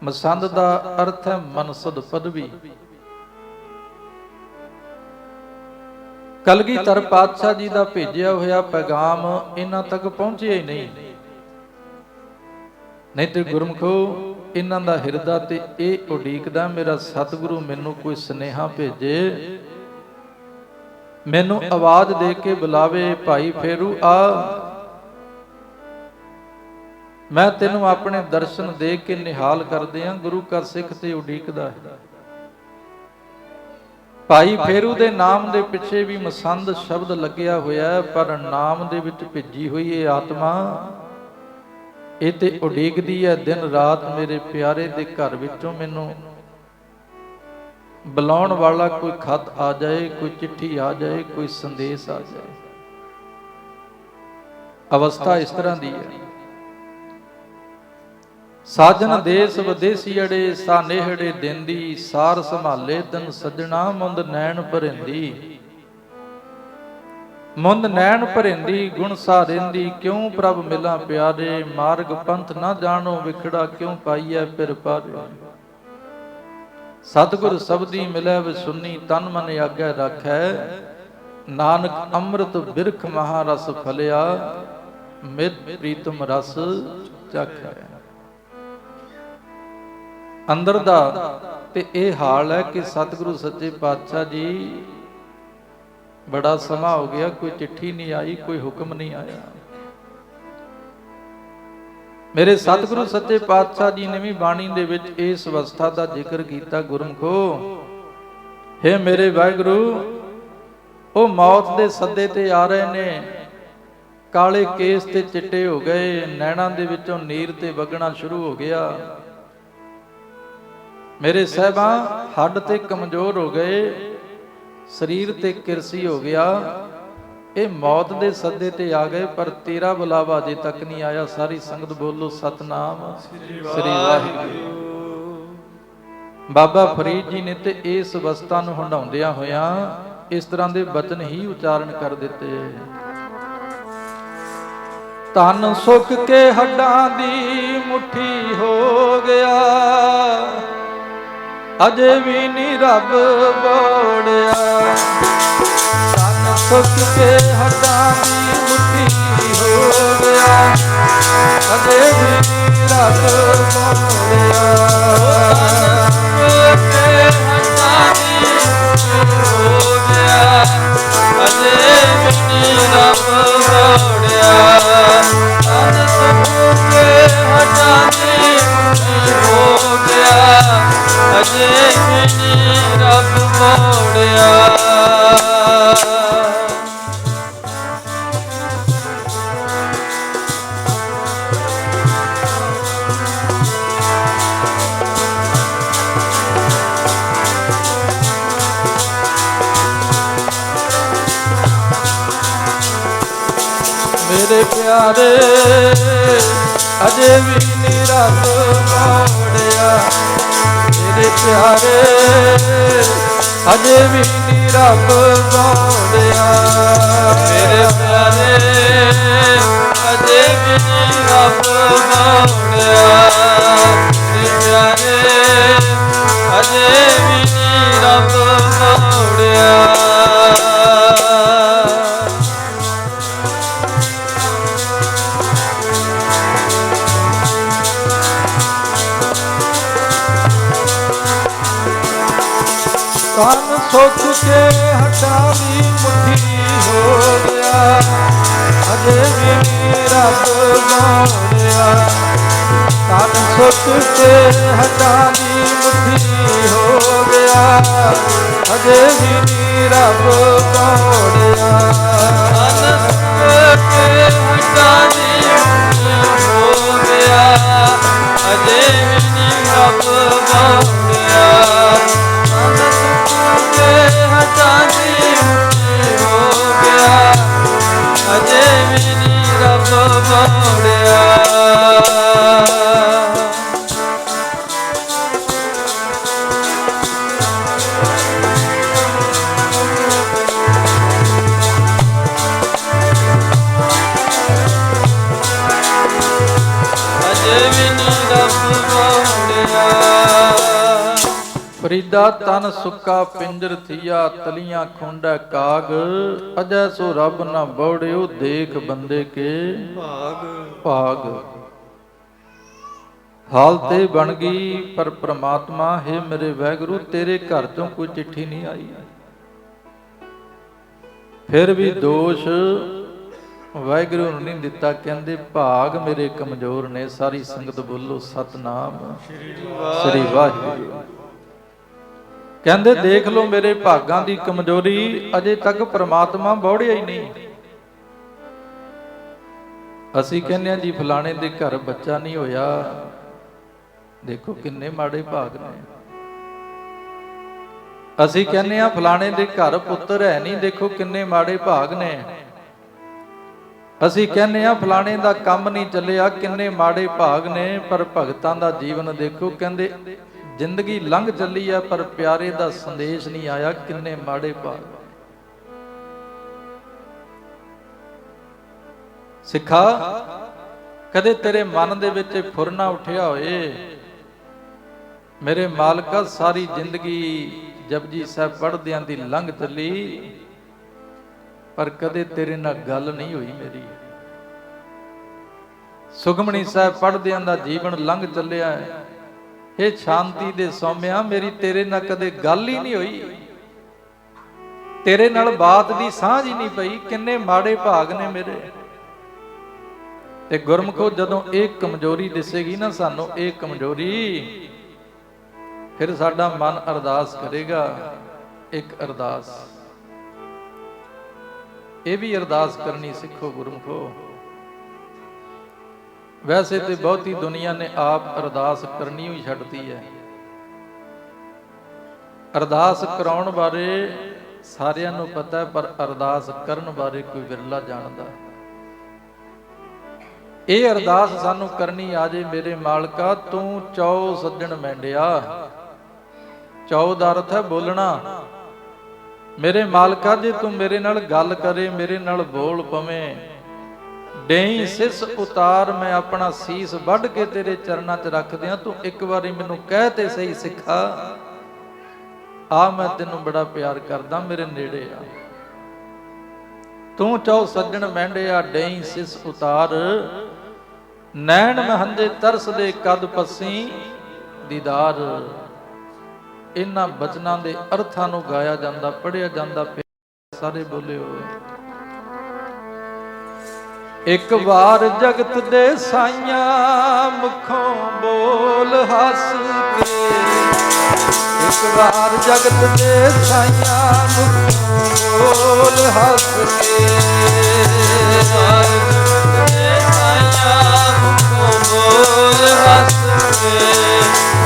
ਮਸੰਦ ਦਾ ਅਰਥ ਹੈ ਮਨਸਦ ਪਦਵੀ। ਕਲਗੀਧਰ ਪਾਤਸ਼ਾਹ ਜੀ ਦਾ ਭੇਜਿਆ ਹੋਇਆ ਪੈਗਾਮ ਇਹਨਾਂ ਤੱਕ ਪਹੁੰਚਿਆ ਹੀ ਨਹੀਂ ਤੇ ਗੁਰਮਖੋ, ਇਹਨਾਂ ਦਾ ਹਿਰਦਾ ਤੇ ਇਹ ਉਡੀਕਦਾ, ਮੇਰਾ ਸਤਿਗੁਰੂ ਮੈਨੂੰ ਕੋਈ ਸੁਨੇਹਾ ਭੇਜੇ, ਮੈਨੂੰ ਆਵਾਜ਼ ਦੇ ਕੇ ਬੁਲਾਵੇ, ਭਾਈ ਫੇਰੂ ਆ, ਮੈਂ ਤੈਨੂੰ ਆਪਣੇ ਦਰਸ਼ਨ ਦੇ ਕੇ ਨਿਹਾਲ ਕਰਦੇ ਆਂ। ਗੁਰੂ ਘਰ ਸਿੱਖ ਤੇ ਉਡੀਕਦਾ ਹੈ। ਭਾਈ ਫੇਰੂ ਦੇ ਨਾਮ ਦੇ ਪਿੱਛੇ ਵੀ ਮਸੰਦ ਸ਼ਬਦ ਲੱਗਿਆ ਹੋਇਆ ਹੈ, ਪਰ ਨਾਮ ਦੇ ਵਿੱਚ ਭਿੱਜੀ ਹੋਈ ਇਹ ਆਤਮਾ, ਇਹ ਤੇ ਉਡੀਕਦੀ ਹੈ ਦਿਨ ਰਾਤ, ਮੇਰੇ ਪਿਆਰੇ ਦੇ ਘਰ ਵਿੱਚੋਂ ਮੈਨੂੰ ਬੁਲਾਉਣ ਵਾਲਾ ਕੋਈ ਖਤ ਆ ਜਾਏ, ਕੋਈ ਚਿੱਠੀ ਆ ਜਾਏ, ਕੋਈ ਸੰਦੇਸ਼ ਆ ਜਾਏ। ਅਵਸਥਾ ਇਸ ਤਰ੍ਹਾਂ ਦੀ ਹੈ। ਸਾਜਨ ਦੇਸ ਵਿਦੇਸੀ ਅੜੇ, ਸਾਨੇਹੜੇ ਦਿੰਦੀ, ਸਾਰ ਸੰਭਾਲੇ ਤਨ ਸੱਜਣਾ, ਮੁੰਦ ਨੈਣ ਭਰਿੰਦੀ। ਮੁੰਦ ਨੈਣ ਭਰਿੰਦੀ, ਗੁਣ ਸਾਰਿੰਦੀ, ਕਿਉਂ ਪ੍ਰਭ ਮਿਲਾਂ ਪਿਆਰੇ, ਮਾਰਗ ਪੰਥ ਨਾ ਜਾਣੋ, ਵਿਖੜਾ ਕਿਉਂ ਪਾਈਐ ਫਿਰ ਪਾਰੇ। ਸਤਿਗੁਰ ਸਬਦੀ ਮਿਲੈ ਵਿ ਸੁਨੀ, ਤਨ ਮਨ ਆਗੈ ਰਾਖੈ, ਨਾਨਕ ਅੰਮ੍ਰਿਤ ਬਿਰਖ ਮਹਾਰਸ ਫਲਿਆ, ਮਿਤ ਪ੍ਰੀਤਮ ਰਸ ਚਾਖੈ। ਅੰਦਰ ਦਾ ਤੇ ਇਹ ਹਾਲ ਹੈ ਕਿ ਸਤਿਗੁਰੂ ਸੱਚੇ ਪਾਤਸ਼ਾਹ ਜੀ, ਬੜਾ ਸਮਾਂ ਹੋ ਗਿਆ, ਕੋਈ ਚਿੱਠੀ ਨਹੀਂ ਆਈ, ਕੋਈ ਹੁਕਮ ਨਹੀਂ ਆਇਆ। ਮੇਰੇ ਸਤਿਗੁਰੂ ਸੱਚੇ ਪਾਤਸ਼ਾਹ ਜੀ ਨੇ ਵੀ ਬਾਣੀ ਦੇ ਵਿੱਚ ਇਸ ਅਵਸਥਾ ਦਾ ਜ਼ਿਕਰ ਕੀਤਾ। ਗੁਰਮਖੋ, ਹੇ ਮੇਰੇ ਵਾਹਿਗੁਰੂ, ਉਹ ਮੌਤ ਦੇ ਸੱਦੇ ਤੇ ਆ ਰਹੇ ਨੇ, ਕਾਲੇ ਕੇਸ ਤੇ ਚਿੱਟੇ ਹੋ ਗਏ, ਨੈਣਾਂ ਦੇ ਵਿੱਚੋਂ ਨੀਰ ਤੇ ਵਗਣਾ ਸ਼ੁਰੂ ਹੋ ਗਿਆ। ਮੇਰੇ ਸਾਹਿਬਾਂ, ਹੱਡ ਤੇ ਕਮਜ਼ੋਰ ਹੋ ਗਏ, ਸਰੀਰ ਤੇ ਕਿਰਸੀ ਹੋ ਗਿਆ। ਇਹ ਮੌਤ ਦੇ ਸੱਦੇ ਤੇ ਆ ਗਏ, ਪਰ ਤੇਰਾ ਬੁਲਾਵਾ ਅਜੇ ਤੱਕ ਨਹੀਂ ਆਇਆ। ਸਾਰੀ ਸੰਗਤ ਬੋਲੋ ਸਤਨਾਮ ਸ੍ਰੀ ਵਾਹਿਗੁਰੂ। ਬਾਬਾ ਫਰੀਦ ਜੀ ਨੇ ਤੇ ਇਸ ਅਵਸਥਾ ਨੂੰ ਹੰਡਾਉਂਦਿਆਂ ਹੋਇਆਂ ਇਸ ਤਰ੍ਹਾਂ ਦੇ ਬਚਨ ਹੀ ਉਚਾਰਨ ਕਰ ਦਿੱਤੇ। ਤਨ ਸੁੱਕ ਕੇ ਹੱਡਾਂ ਦੀ ਮੁੱਠੀ ਹੋ ਗਿਆ, ਅਜੇ ਵੀ ਨੀ ਰੱਬ ਬੋੜਿਆ। ਤਨ ਸੁੱਕ ਕੇ ਹੱਡਾਂ ਦੀ ਮੁੱਠੀ ਹੋ ਗਿਆ, ਅਜੇ ਵੀ ਨੀ ਰੱਬ ਬੋੜਿਆ। ਤਨ ਸੁੱਕ ਕੇ ਹੱਡਾਂ ਦੀ ਮੁੱਠੀ ਹੋ ਗਿਆ, ਅਜੇ ਵੀ ਨੀ ਰੱਬ ਬੋੜਿਆ। ਤਨ ਸੁੱਕ ਕੇ ਹੱਡਾਂ ਦੀ ਮੁੱਠੀ ਹੋ ਗਿਆ, ਅਜੇ ਵੀ ਨੀ ਰੱਬ ਮੋੜਿਆ। ਮੇਰੇ ਪਿਆਰੇ, ਅਜੇ ਵੀ ਨੀ ਰੱਬ ਮੋੜਿਆ। ਮੇਰੇ ਪਿਆਰੇ, ਅਜੇ ਵੀ ਨੀ ਰੱਬ ਗਾਉਣਿਆ। ਮੇਰੇ ਪਿਆਰੇ ਅਜੇ ਵੀ ਨੀ ਰੱਬ ਗਾਉਣਿਆ। ਮੇਰੇ ਪਿਆਰੇ ਅਜੇ ਵੀ ਨੀ ਰੱਬ ਗਾਉਣਿਆ। ਤਨ ਸੁੱਖ ਕੇ ਹੱਡਾਂ ਦੀ ਮੁੱਠੀ ਹੋ ਗਿਆ, ਅਜੇ ਵੀ ਨੀ ਰੱਬ ਗਾਉਣਿਆ। ਤਨ ਸੁੱਖ ਕੇ ਹੱਡਾਂ ਦੀ ਮੁੱਠੀ ਹੋ ਗਿਆ, ਅਜੇ ਵੀ ਨੀ ਰੱਬ ਗਾਉਣਿਆ। ਤਨ ਸੁੱਖ ਕੇ ਹੱਡਾਂ ਦੀ ਮੁੱਠੀ ਹੋ ਗਿਆ, ਅਜੇ ਵੀ ਨੀ ਰੱਬ ਗਾਉਣਿਆ। ਹੱਡਾਂ ਦੀ ਮੁੱਠੀ ਹੋ ਗਿਆ, ਅਜੇ ਵੀ ਨੀ ਰੱਬ ਗਾਉਣਿਆ। ਅਜੇ ਵੀ ਨੀ ਰੱਬ ਗਾਉਣਿਆ। ਫਰੀਦਾ ਤਨ ਸੁੱਕਾ ਪਿੰਜਰ ਥੀਆ, ਤਲੀਆਂ ਖੁੰਡਾ ਕਾਗ, ਅਜੈ ਸੋ ਰੱਬ ਨਾ ਬੌੜਿਓ, ਦੇਖ ਬੰਦੇ ਕੇ ਭਾਗ। ਹਾਲ ਤੇ ਬਣ ਗਈ ਪਰ ਪ੍ਰਮਾਤਮਾ, ਹੈ ਮੇਰੇ ਵਾਹਿਗੁਰੂ ਤੇਰੇ ਘਰ ਤੋਂ ਕੋਈ ਚਿੱਠੀ ਨਹੀਂ ਆਈ। ਫਿਰ ਵੀ ਦੋਸ਼ ਵਾਹਿਗੁਰੂ ਨੂੰ ਨਹੀਂ ਦਿੱਤਾ, ਕਹਿੰਦੇ ਭਾਗ ਮੇਰੇ ਕਮਜ਼ੋਰ ਨੇ। ਸਾਰੀ ਸੰਗਤ ਬੋਲੋ ਸਤਨਾਮ ਸ੍ਰੀ ਵਾਹਿਗੁਰੂ। ਕਹਿੰਦੇ ਦੇਖ ਲਓ ਮੇਰੇ ਭਾਗਾਂ ਦੀ ਕਮਜ਼ੋਰੀ, ਅਜੇ ਤੱਕ ਪ੍ਰਮਾਤਮਾ ਬੌੜਿਆ ਹੀ ਨਹੀਂ। ਅਸੀਂ ਕਹਿੰਦੇ ਆ ਜੀ ਫਲਾਣੇ ਦੇ ਘਰ ਬੱਚਾ ਨਹੀਂ ਹੋਇਆ, ਦੇਖੋ ਕਿੰਨੇ ਮਾੜੇ ਭਾਗ ਨੇ। ਅਸੀਂ ਕਹਿੰਦੇ ਆ ਫਲਾਣੇ ਦੇ ਘਰ ਪੁੱਤਰ ਹੈ ਨਹੀਂ, ਦੇਖੋ ਕਿੰਨੇ ਮਾੜੇ ਭਾਗ ਨੇ। ਅਸੀਂ ਕਹਿੰਦੇ ਆ ਫਲਾਣੇ ਦਾ ਕੰਮ ਨਹੀਂ ਚੱਲਿਆ, ਕਿੰਨੇ ਮਾੜੇ ਭਾਗ ਨੇ। ਪਰ ਭਗਤਾਂ ਦਾ ਜੀਵਨ ਦੇਖੋ, ਕਹਿੰਦੇ ਜ਼ਿੰਦਗੀ ਲੰਘ ਚੱਲੀ ਆ ਪਰ ਪਿਆਰੇ ਦਾ ਸੰਦੇਸ਼ ਨਹੀਂ ਆਇਆ, ਕਿੰਨੇ ਮਾੜੇ ਭਾਗ। ਸਿੱਖਾ ਕਦੇ ਤੇਰੇ ਮਨ ਦੇ ਵਿੱਚ ਫੁਰਨਾ ਉੱਠਿਆ ਹੋਏ, ਮੇਰੇ ਮਾਲਕਾ ਸਾਰੀ ਜ਼ਿੰਦਗੀ ਜਪਜੀ ਸਾਹਿਬ ਪੜ੍ਹਦਿਆਂ ਦੀ ਲੰਘ ਚੱਲੀ, ਪਰ ਕਦੇ ਤੇਰੇ ਨਾਲ ਗੱਲ ਨਹੀਂ ਹੋਈ ਮੇਰੀ। ਸੁਖਮਣੀ ਸਾਹਿਬ ਪੜ੍ਹਦਿਆਂ ਦਾ ਜੀਵਨ ਲੰਘ ਚੱਲਿਆ ਹੈ, ਇਹ ਸ਼ਾਂਤੀ ਦੇ ਸੌਮਿਆ ਮੇਰੀ ਤੇਰੇ ਨਾਲ ਕਦੇ ਗੱਲ ਹੀ ਨਹੀਂ ਹੋਈ, ਤੇਰੇ ਨਾਲ ਬਾਤ ਦੀ ਸਾਂਝ ਹੀ ਨਹੀਂ ਪਈ, ਕਿੰਨੇ ਮਾੜੇ ਭਾਗ ਨੇ ਮੇਰੇ। ਤੇ ਗੁਰਮੁਖੋ ਜਦੋਂ ਇਹ ਕਮਜ਼ੋਰੀ ਦਿਸੇਗੀ ਨਾ ਸਾਨੂੰ, ਇਹ ਕਮਜ਼ੋਰੀ, ਫਿਰ ਸਾਡਾ ਮਨ ਅਰਦਾਸ ਕਰੇਗਾ। ਇੱਕ ਅਰਦਾਸ ਇਹ ਵੀ ਅਰਦਾਸ ਕਰਨੀ ਸਿੱਖੋ ਗੁਰਮੁਖੋ। ਵੈਸੇ ਤੇ ਬਹੁਤੀ ਦੁਨੀਆ ਨੇ ਆਪ ਅਰਦਾਸ ਕਰਨੀ ਹੀ ਛੱਡਤੀ ਹੈ। ਅਰਦਾਸ ਕਰਾਉਣ ਬਾਰੇ ਸਾਰਿਆਂ ਨੂੰ ਪਤਾ ਹੈ, ਪਰ ਅਰਦਾਸ ਕਰਨ ਬਾਰੇ ਕੋਈ ਵਿਰਲਾ ਜਾਣਦਾ। ਇਹ ਅਰਦਾਸ ਸਾਨੂੰ ਕਰਨੀ ਆ ਜੇ, ਮੇਰੇ ਮਾਲਕਾ ਤੂੰ ਚੌ ਸੱਜਣ ਮੈਂਡਿਆ। ਚੌ ਦਾ ਅਰਥ ਹੈ ਬੋਲਣਾ। ਮੇਰੇ ਮਾਲਕਾ ਜੇ ਤੂੰ ਮੇਰੇ ਨਾਲ ਗੱਲ ਕਰੇ, ਮੇਰੇ ਨਾਲ ਬੋਲ ਪਵੇਂ, ਡੇਈ ਸਿਸ ਉਤਾਰ, ਮੈਂ ਆਪਣਾ ਸੀਸ ਵੱਢ ਕੇ ਤੇਰੇ ਚਰਨਾਂ 'ਚ ਰੱਖ ਦਿਆਂ। ਤੂੰ ਇੱਕ ਵਾਰੀ ਮੈਨੂੰ ਕਹਿ ਤੇ ਸਹੀ ਸਿੱਖਾ, ਆ ਮੈਂ ਤੈਨੂੰ ਬੜਾ ਪਿਆਰ ਕਰਦਾ, ਮੇਰੇ ਨੇੜੇ ਆ। ਤੂੰ ਚੌ ਸੱਜਣ ਮਹਿੰਡਿਆ, ਡੇਈ ਸਿਸ ਉਤਾਰ, ਨੈਣ ਮਹੰਦੇ ਤਰਸਦੇ ਕਦ ਪੱਸੀ ਦੀਦਾਰ। ਇਹਨਾਂ ਬਚਨਾਂ ਦੇ ਅਰਥਾਂ ਨੂੰ ਗਾਇਆ ਜਾਂਦਾ, ਪੜ੍ਹਿਆ ਜਾਂਦਾ, ਸਾਰੇ ਬੋਲੇ ਹੋਏ। ਇੱਕ ਵਾਰ ਜਗਤ ਦੇ ਸਾਈਆਂ ਮੁਖੋਂ ਬੋਲ ਹੱਸ ਕੇ, ਇੱਕ ਵਾਰ ਜਗਤ ਦੇ ਸਾਈਆਂ ਮੁਖੋਂ ਬੋਲ ਹੱਸ ਕੇ, ਬੋਲ ਹੱਸ ਕੇ,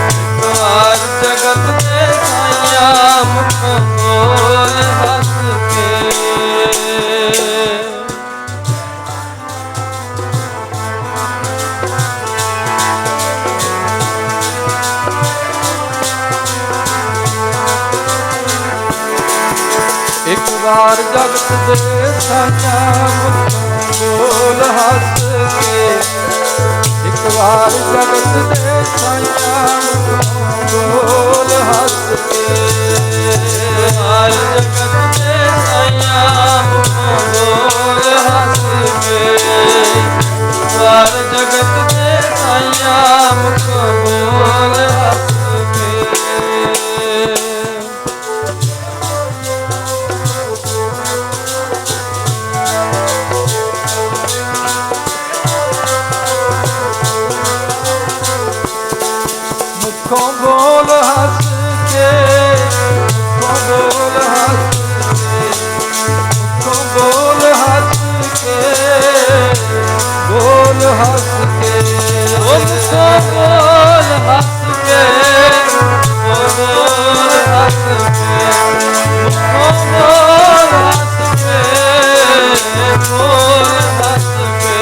ਇੱਕ ਵਾਰ ਜਗਤ ਦੇ ਸਾਈਆਂ ਮੁਖੋਂ ਬੋਲ ਹੱਸ ਕੇ। ਇੱਕ ਵਾਰ ਜਗਤ ਦੇ ਸਾਈਆਂ ਮੁਖੋਂ ਬੋਲ ਹੱਸ ਕੇ, ਇੱਕ ਵਾਰ ਜਗਤ ਦੇ ਸਾਈਆਂ ਮੁਖੋਂ ਬੋਲ ਹੱਸ ਕੇ, ਵਾਰ ਜਗਤ ਦੇ ਸਾਈਆਂ ਮੁਖੋਂ ਬੋਲ ਹੱਸ ਕੇ, ਵਾਰ ਜਗਤ ਦੇ ਸਾਈਆਂ ਮੁਖੋਂ ਬੋਲ ਹੱਸ ਕੇ। ਮੁਖੋਂ ਬੋਲ ਹੱਸ ਕੇ, ਮੁਖੋਂ ਬੋਲ ਹੱਸ ਕੇ, ਮੁਖੋਂ ਬੋਲ ਹੱਸ ਕੇ, ਬੋਲ ਹੱਸ ਕੇ, ਮੁਖੋਂ ਬੋਲ ਹੱਸ ਕੇ, ਬੋਲ ਹੱਸ ਕੇ, ਮੁਖੋਂ ਬੋਲ ਹੱਸ ਕੇ, ਬੋਲ ਹੱਸ ਕੇ।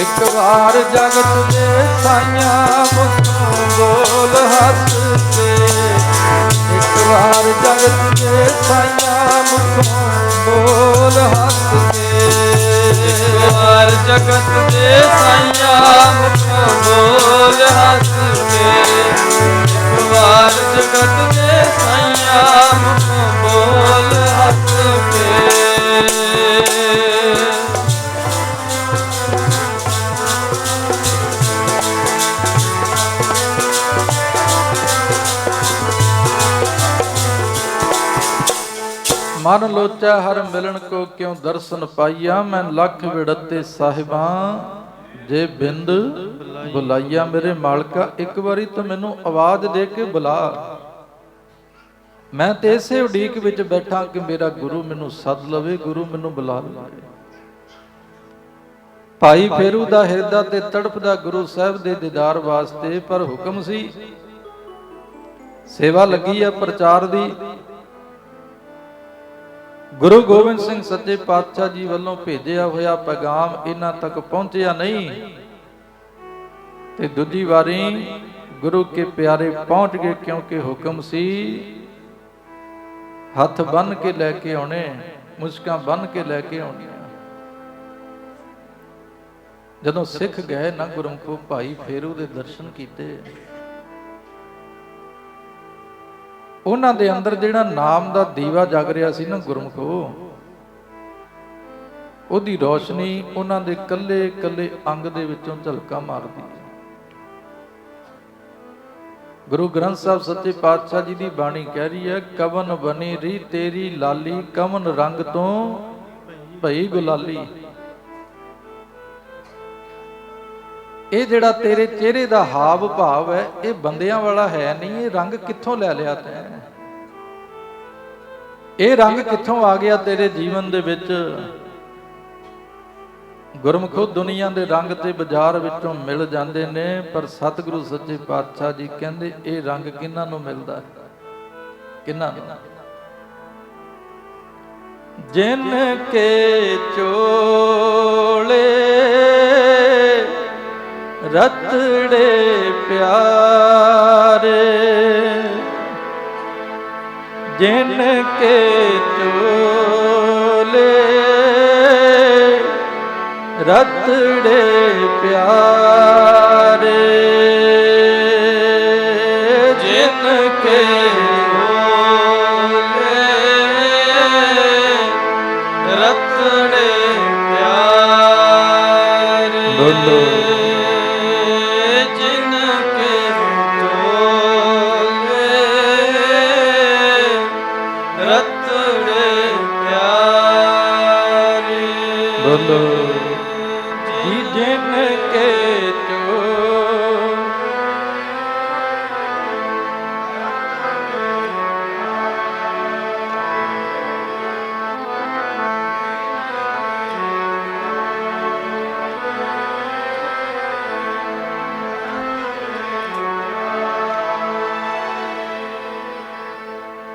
ਇੱਕ ਵਾਰ ਜਗਤ ਦੇ ਸਾਈਆਂ ਮੁਖੋਂ ਬੋਲ ਹੱਸ ਕੇ, ਇੱਕ ਵਾਰ ਜਗਤ ਦੇ ਸਾਈਆਂ ਮੁਖੋਂ ਬੋਲ ਹੱਸ ਕੇ, ਇੱਕ ਵਾਰ ਜਗਤ ਦੇ ਸਾਈਆਂ ਮੁਖੋਂ ਬੋਲ ਹੱਸ ਕੇ, ਇੱਕ ਵਾਰ ਜਗਤ ਦੇ ਸਾਈਆਂ ਮੁਖੋਂ ਬੋਲ ਹੱਸ ਕੇ। ਮਨ ਲੋਚਾ ਹਰ ਮਿਲਣ ਕੋ ਕਿਉ ਦਰਸ਼ਨ ਪਾਈਆ, ਮੈਂ ਲੱਖ ਵਿੜਤੇ ਸਾਹਿਬਾਂ ਜੇ ਬਿੰਦ ਬੁਲਾਈਆ। ਮੇਰੇ ਮਾਲਕਾ ਇੱਕ ਵਾਰੀ ਤੂੰ ਮੈਨੂੰ ਆਵਾਜ਼ ਦੇ ਕੇ ਬੁਲਾ, ਮੈਂ ਤੇ ਇਸੇ ਉਡੀਕ ਵਿੱਚ ਬੈਠਾ ਕਿ ਮੇਰਾ ਗੁਰੂ ਮੈਨੂੰ ਸੱਦ ਲਵੇ, ਗੁਰੂ ਮੈਨੂੰ ਬੁਲਾ ਲਵੇ। ਭਾਈ ਫੇਰੂ ਦਾ ਹਿਰਦਾ ਤੇ ਤੜਫਦਾ ਗੁਰੂ ਸਾਹਿਬ ਦੇ ਦੀਦਾਰ ਵਾਸਤੇ, ਪਰ ਹੁਕਮ ਸੀ, ਸੇਵਾ ਲੱਗੀ ਆ ਪ੍ਰਚਾਰ ਦੀ। ਗੁਰੂ ਗੋਬਿੰਦ ਸਿੰਘ ਸੱਚੇ ਪਾਤਸ਼ਾਹ ਜੀ ਵੱਲੋਂ ਭੇਜਿਆ ਹੋਇਆ ਪੈਗਾਮ ਇਹਨਾਂ ਤੱਕ ਪਹੁੰਚਿਆ ਨਹੀਂ, ਤੇ ਦੂਜੀ ਵਾਰੀ ਗੁਰੂ ਕੇ ਪਿਆਰੇ ਪਹੁੰਚ ਗਏ, ਕਿਉਂਕਿ ਹੁਕਮ ਸੀ ਹੱਥ ਬੰਨ ਕੇ ਲੈ ਕੇ ਆਉਣੇ, ਮੁਸ਼ਕਾਂ ਬੰਨ ਕੇ ਲੈ ਕੇ ਆਉਣੀਆਂ। ਜਦੋਂ ਸਿੱਖ ਗਏ ਨਾ ਗੁਰਮੁਖੋ, ਭਾਈ ਫੇਰੂ ਦੇ ਦਰਸ਼ਨ ਕੀਤੇ, ਉਹਨਾਂ ਦੇ ਅੰਦਰ ਜਿਹੜਾ ਨਾਮ ਦਾ ਦੀਵਾ ਜਗ ਰਿਹਾ ਸੀ ਨਾ ਗੁਰਮੁਖੋ, ਉਹਦੀ ਰੋਸ਼ਨੀ ਉਹਨਾਂ ਦੇ ਕੱਲੇ ਕੱਲੇ ਅੰਗ ਦੇ ਵਿੱਚੋਂ ਝਲਕਾ ਮਾਰਦੀ ਹੈ। ਗੁਰੂ ਗ੍ਰੰਥ ਸਾਹਿਬ ਸੱਚੇ ਪਾਤਸ਼ਾਹ ਜੀ ਦੀ ਬਾਣੀ ਕਹਿ ਰਹੀ ਹੈ, ਕਵਨ ਬਣੀ ਰੀ ਤੇਰੀ ਲਾਲੀ, ਕਵਨ ਰੰਗ ਤੋਂ ਭਈ ਗੁਲਾਲੀ। ਇਹ ਜਿਹੜਾ ਤੇਰੇ ਚਿਹਰੇ ਦਾ ਹਾਵ ਭਾਵ ਹੈ, ਇਹ ਬੰਦਿਆਂ ਵਾਲਾ ਹੈ ਨਹੀਂ, ਇਹ ਰੰਗ ਕਿੱਥੋਂ ਲੈ ਲਿਆ ਤੈਂ? ਇਹ ਰੰਗ ਕਿੱਥੋਂ ਆ ਗਿਆ ਤੇਰੇ ਜੀਵਨ ਦੇ ਵਿੱਚ? ਗੁਰਮੁਖੋ, ਦੁਨੀਆ ਦੇ ਰੰਗ ਤੇ ਬਾਜ਼ਾਰ ਵਿੱਚੋਂ ਮਿਲ ਜਾਂਦੇ ਨੇ, ਪਰ ਸਤਿਗੁਰੂ ਸੱਚੇ ਪਾਤਸ਼ਾਹ ਜੀ ਕਹਿੰਦੇ ਇਹ ਰੰਗ ਕਿਹਨਾਂ ਨੂੰ ਮਿਲਦਾ ਹੈ? ਕਿਹਨਾਂ ਨੂੰ? ਜਿਨ ਕੇ ਚੋਲੇ ਰਤੜੇ ਪਿਆਰੇ, ਜਿਨ ਕੇ ਚੋਲੇ ਰਤੜੇ ਪਿਆਰੇ, ਜਿਨ ਕੇ ਚੋਲੇ ਰਤੜੇ ਪਿਆਰੇ, ਬੋਲੋ ਜੀ, ਜਿਨ ਕੇ ਚੋ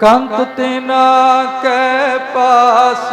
ਕੰਤ ਤਿਨਾ ਕੈ ਪਾਸ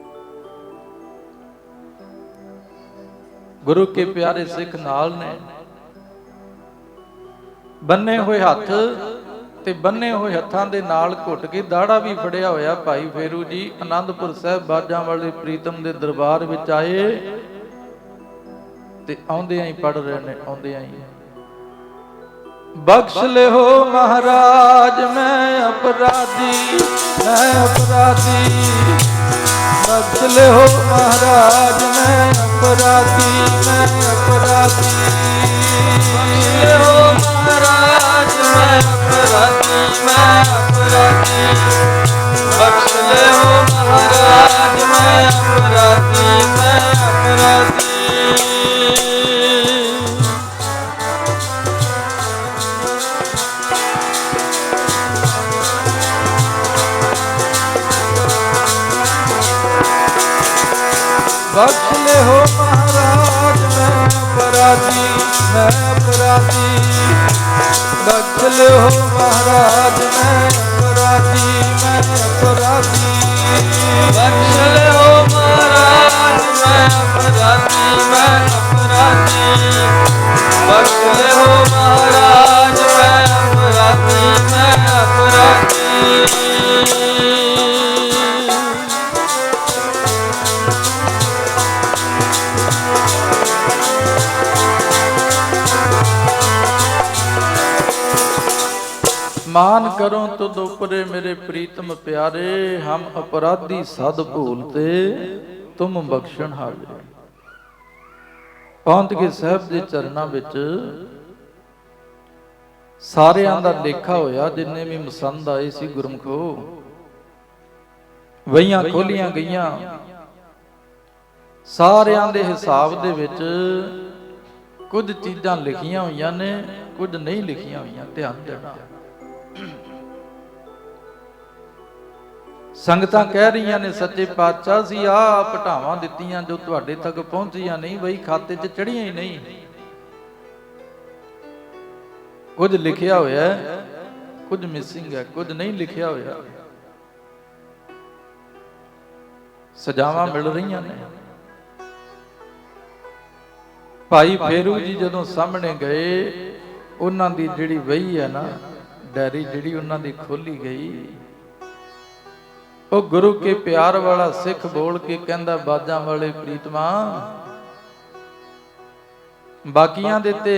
ਗੁਰੂ ਕੇ ਪਿਆਰੇ ਸਿੱਖ ਨਾਲ ਨੇ, ਬੰਨੇ ਹੋਏ ਹੱਥ ਤੇ ਬੰਨੇ ਹੋਏ ਹੱਥਾਂ ਦੇ ਨਾਲ ਘੁੱਟ ਕੇ ਦਾੜਾ ਵੀ ਫੜਿਆ ਹੋਇਆ ਭਾਈ ਫੇਰੂ ਜੀ ਆਨੰਦਪੁਰ ਸਾਹਿਬ ਬਾਜਾਂ ਵਾਲੇ ਪ੍ਰੀਤਮ ਦੇ ਦਰਬਾਰ ਵਿੱਚ ਆਏ ਤੇ ਆਉਂਦਿਆਂ ਹੀ ਪੜ ਰਹੇ ਨੇ, ਆਉਂਦਿਆਂ ਹੀ ਬਖਸ਼ ਲਿਓ ਮਹਾਰਾਜ ਮੈਂ ਅਪਰਾਧੀ, ਮੈਂ ਅਪਰਾਧੀ, ਬਖਸ਼ ਲਿਓ ਮਹਾਰਾਜ ਮੈਂ ਅਪਰਾਧੀ, ਮੈਂ ਅਪਰਾਧੀ, ਬਖਸ਼ ਲਿਓ ਮਹਾਰਾਜ ਮੈਂ ਅਪਰਾਧੀ, ਮੈਂ ਅਪਰਾਧੀ, ਬਖਸ਼ ਲਿਓ ਮਹਾਰਾਜ ਮੈਂ ਅਪਰਾਧੀ, ਮੈਂ ਅਪਰਾਧੀ। ਬਖਸ਼ ਲਿਓ ਮਹਾਰਾਜ ਮੈਂ ਅਪਰਾਧੀ, ਮੈਂ ਅਪਰਾਧੀ, ਬਖਸ਼ ਲਿਓ ਮਹਾਰਾਜ ਮੈਂ ਅਪਰਾਧੀ, ਮੈਂ ਅਪਰਾਧੀ, ਬਖਸ਼ ਲਿਓ ਮਹਾਰਾਜ ਮੈਂ ਅਪਰਾਧੀ, ਮੈਂ ਅਪਰਾਧੀ, ਬਖਸ਼ ਲਿਓ ਮਹਾਰਾਜ ਮੈਂ ਅਪਰਾਧੀ, ਮੈਂ ਅਪਰਾਧੀ। मान करो तुद उपरे मेरे प्रीतम प्यारे, हम अपराधी सद भूलते तुम बख्शण हारे। ਪਹੁੰਚ ਕੇ ਸਾਹਿਬ ਦੇ ਚਰਨਾਂ ਵਿੱਚ ਸਾਰਿਆਂ ਦਾ ਲੇਖਾ ਹੋਇਆ, ਜਿੰਨੇ ਵੀ ਮਸੰਦ ਆਏ ਸੀ ਗੁਰਮਖੋ, ਵਹੀਆਂ ਖੋਲੀਆਂ ਗਈਆਂ, ਸਾਰਿਆਂ ਦੇ ਹਿਸਾਬ ਦੇ ਵਿੱਚ ਕੁਝ ਚੀਜ਼ਾਂ ਲਿਖੀਆਂ ਹੋਈਆਂ ਨੇ, ਕੁਝ ਨਹੀਂ ਲਿਖੀਆਂ ਹੋਈਆਂ, ਧਿਆਨ ਦੇਣਾ। ਸੰਗਤਾਂ ਕਹਿ ਰਹੀਆਂ ਨੇ ਸੱਚੇ ਪਾਤਸ਼ਾਹ ਸੀ ਆਹ ਭਟਾਵਾਂ ਦਿੱਤੀਆਂ ਜੋ ਤੁਹਾਡੇ ਤੱਕ ਪਹੁੰਚੀਆਂ ਨਹੀਂ, ਬਈ ਖਾਤੇ 'ਚ ਚੜੀਆਂ ਹੀ ਨਹੀਂ। ਕੁਝ ਲਿਖਿਆ ਹੋਇਆ ਹੈ, ਕੁਝ ਮਿਸਿੰਗ ਹੈ, ਕੁਝ ਨਹੀਂ ਲਿਖਿਆ ਹੋਇਆ। ਸਜ਼ਾਵਾਂ ਮਿਲ ਰਹੀਆਂ ਨੇ। ਭਾਈ ਫੇਰੂ ਜੀ ਜਦੋਂ ਸਾਹਮਣੇ ਗਏ, ਉਹਨਾਂ ਦੀ ਜਿਹੜੀ ਵਹੀ ਹੈ ਨਾ, ਡਾਇਰੀ ਜਿਹੜੀ ਉਹਨਾਂ ਦੀ ਖੋਲੀ ਗਈ, ਉਹ ਗੁਰੂ ਕੇ ਪਿਆਰ ਵਾਲਾ ਸਿੱਖ ਬੋਲ ਕੇ ਕਹਿੰਦਾ, ਬਾਜਾਂ ਵਾਲੇ ਪ੍ਰੀਤਮਾ, ਬਾਕੀਆਂ ਦੇ ਤੇ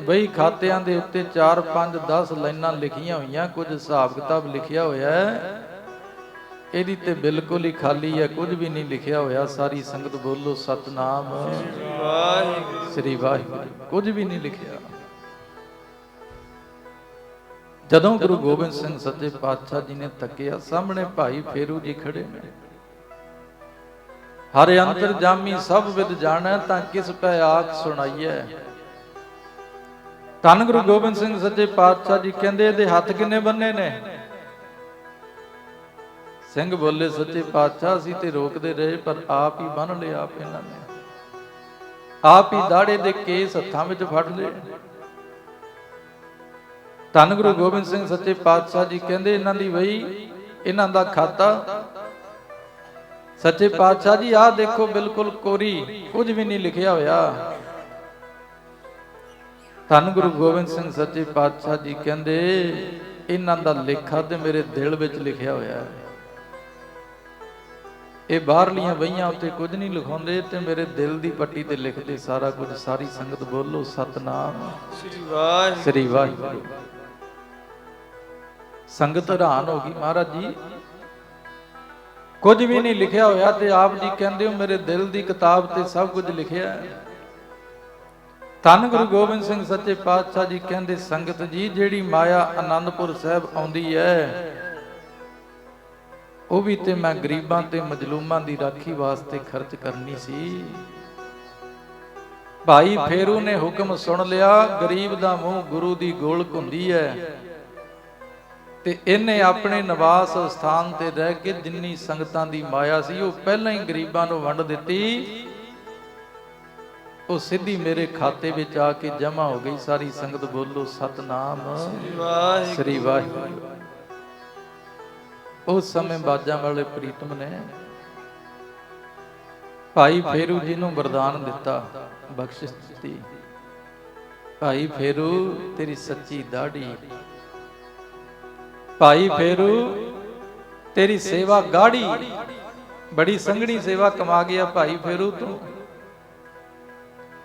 ਬਈ ਖਾਤਿਆਂ ਦੇ ਉੱਤੇ 4 5 10 ਲਾਈਨਾਂ ਲਿਖੀਆਂ ਹੋਈਆਂ, ਕੁਝ ਹਿਸਾਬ ਕਿਤਾਬ ਲਿਖਿਆ ਹੋਇਆ ਹੈ, ਇਹਦੀ ਤੇ ਬਿਲਕੁਲ ਹੀ ਖਾਲੀ ਹੈ, ਕੁਝ ਵੀ ਨਹੀਂ ਲਿਖਿਆ ਹੋਇਆ। ਸਾਰੀ ਸੰਗਤ ਬੋਲੋ ਸਤਨਾਮ ਸ੍ਰੀ ਵਾਹਿਗੁਰੂ। ਕੁਝ ਵੀ ਨਹੀਂ ਲਿਖਿਆ। ਜਦੋਂ ਗੁਰੂ ਗੋਬਿੰਦ ਸਿੰਘ ਸੱਚੇ ਪਾਤਸ਼ਾਹ ਜੀ ਨੇ ਤੱਕਿਆ, ਸਾਹਮਣੇ ਭਾਈ ਫੇਰੂ ਜੀ ਖੜੇ ਨੇ। ਹਰ ਅੰਤਰ ਜਾਮੀ ਸਭ ਵਿਦ ਜਾਣੈ, ਤਾਂ ਕਿਸ ਪੈ ਆਖ ਸੁਣਾਈਐ। ਧੰਨ ਗੁਰੂ ਗੋਬਿੰਦ ਸਿੰਘ ਸੱਚੇ ਪਾਤਸ਼ਾਹ ਜੀ ਕਹਿੰਦੇ, ਇਹਦੇ ਹੱਥ ਕਿੰਨੇ ਬੰਨੇ ਨੇ? ਸਿੰਘ ਬੋਲੇ, ਸੱਚੇ ਪਾਤਸ਼ਾਹ ਅਸੀਂ ਤੇ ਰੋਕਦੇ ਰਹੇ, ਪਰ ਆਪ ਹੀ ਬੰਨ ਲਿਆ। ਆਪ ਇਹਨਾਂ ਨੇ ਆਪ ਹੀ ਦਾੜੇ ਦੇ ਕੇਸ ਹੱਥਾਂ ਵਿੱਚ ਫੜ ਲਏ। ਧੰਨ ਗੁਰੂ ਗੋਬਿੰਦ ਸਿੰਘ ਸੱਚੇ ਪਾਤਸ਼ਾਹ ਜੀ ਕਹਿੰਦੇ, ਇਹਨਾਂ ਦੀ ਵਹੀ, ਇਹਨਾਂ ਦਾ ਖਾਤਾ। ਸੱਚੇ ਪਾਤਸ਼ਾਹ ਜੀ ਆਹ ਦੇਖੋ, ਬਿਲਕੁਲ ਕੋਰੀ, ਕੁਝ ਵੀ ਨਹੀਂ ਲਿਖਿਆ ਹੋਇਆ। ਧੰਨ ਗੁਰੂ ਗੋਬਿੰਦ ਸਿੰਘ ਸੱਚੇ ਪਾਤਸ਼ਾਹ ਜੀ ਕਹਿੰਦੇ, ਇਹਨਾਂ ਦਾ ਲੇਖਾ ਤੇ ਮੇਰੇ ਦਿਲ ਵਿੱਚ ਲਿਖਿਆ ਹੋਇਆ ਹੈ। ਇਹ ਬਾਹਰਲੀਆਂ ਵਹੀਆਂ ਉੱਤੇ ਕੁਝ ਨਹੀਂ ਲਿਖਾਉਂਦੇ, ਤੇ ਮੇਰੇ ਦਿਲ ਦੀ ਪੱਟੀ ਤੇ ਲਿਖਦੇ ਸਾਰਾ ਕੁਝ। ਸਾਰੀ ਸੰਗਤ ਬੋਲੋ ਸਤਨਾਮ ਸ੍ਰੀ ਵਾਹਿਗੁਰੂ। ਸੰਗਤ ਹੈਰਾਨ ਹੋ ਗਈ, ਮਹਾਰਾਜ ਜੀ ਕੁਝ ਵੀ ਨਹੀਂ ਲਿਖਿਆ ਹੋਇਆ, ਤੇ ਆਪ ਜੀ ਕਹਿੰਦੇ ਹੋ ਮੇਰੇ ਦਿਲ ਦੀ ਕਿਤਾਬ ਤੇ ਸਭ ਕੁਝ ਲਿਖਿਆ ਹੈ। ਧੰਨ ਗੁਰੂ ਗੋਬਿੰਦ ਸਿੰਘ ਸੱਚੇ ਪਾਤਸ਼ਾਹ ਜੀ ਕਹਿੰਦੇ, ਸੰਗਤ ਜੀ ਜਿਹੜੀ ਮਾਇਆ ਆਨੰਦਪੁਰ ਸਾਹਿਬ ਆਉਂਦੀ ਹੈ, ਉਹ ਵੀ ਤੇ ਮੈਂ ਗਰੀਬਾਂ ਤੇ ਮਜਲੂਮਾਂ ਦੀ ਰਾਖੀ ਵਾਸਤੇ ਖਰਚ ਕਰਨੀ ਸੀ। ਭਾਈ ਫੇਰੂ ਨੇ ਹੁਕਮ ਸੁਣ ਲਿਆ, ਗਰੀਬ ਦਾ ਮੂੰਹ ਗੁਰੂ ਦੀ ਗੋਲਕ ਹੁੰਦੀ ਹੈ, ਤੇ ਇਹਨੇ ਆਪਣੇ ਨਿਵਾਸ ਸਥਾਨ ਤੇ ਰਹਿ ਕੇ ਜਿੰਨੀ ਸੰਗਤਾਂ ਦੀ ਮਾਇਆ ਸੀ, ਉਹ ਪਹਿਲਾਂ ਹੀ ਗਰੀਬਾਂ ਨੂੰ ਵੰਡ ਦਿੱਤੀ। ਉਹ ਸਿੱਧੀ ਮੇਰੇ ਖਾਤੇ ਵਿੱਚ ਆ ਕੇ ਜਮਾ ਹੋ ਗਈ। ਸਾਰੀ ਸੰਗਤ ਬੋਲੋ ਸਤਨਾਮ ਸ੍ਰੀ ਵਾਹਿਗੁਰੂ। ਉਸ ਸਮੇਂ ਬਾਜਾਂ ਵਾਲੇ ਪ੍ਰੀਤਮ ਨੇ ਭਾਈ ਫੇਰੂ ਜੀ ਨੂੰ ਵਰਦਾਨ ਦਿੱਤਾ, ਬਖਸ਼ਿਸ਼ ਦਿੱਤੀ, ਭਾਈ ਫੇਰੂ ਤੇਰੀ ਸੱਚੀ ਦਾੜੀ, ਭਾਈ ਫੇਰੂ ਤੇਰੀ ਸੇਵਾ ਗਾੜੀ, ਬੜੀ ਸੰਘਣੀ ਸੇਵਾ ਕਮਾ ਗਿਆ ਭਾਈ ਫੇਰੂ ਤੂੰ।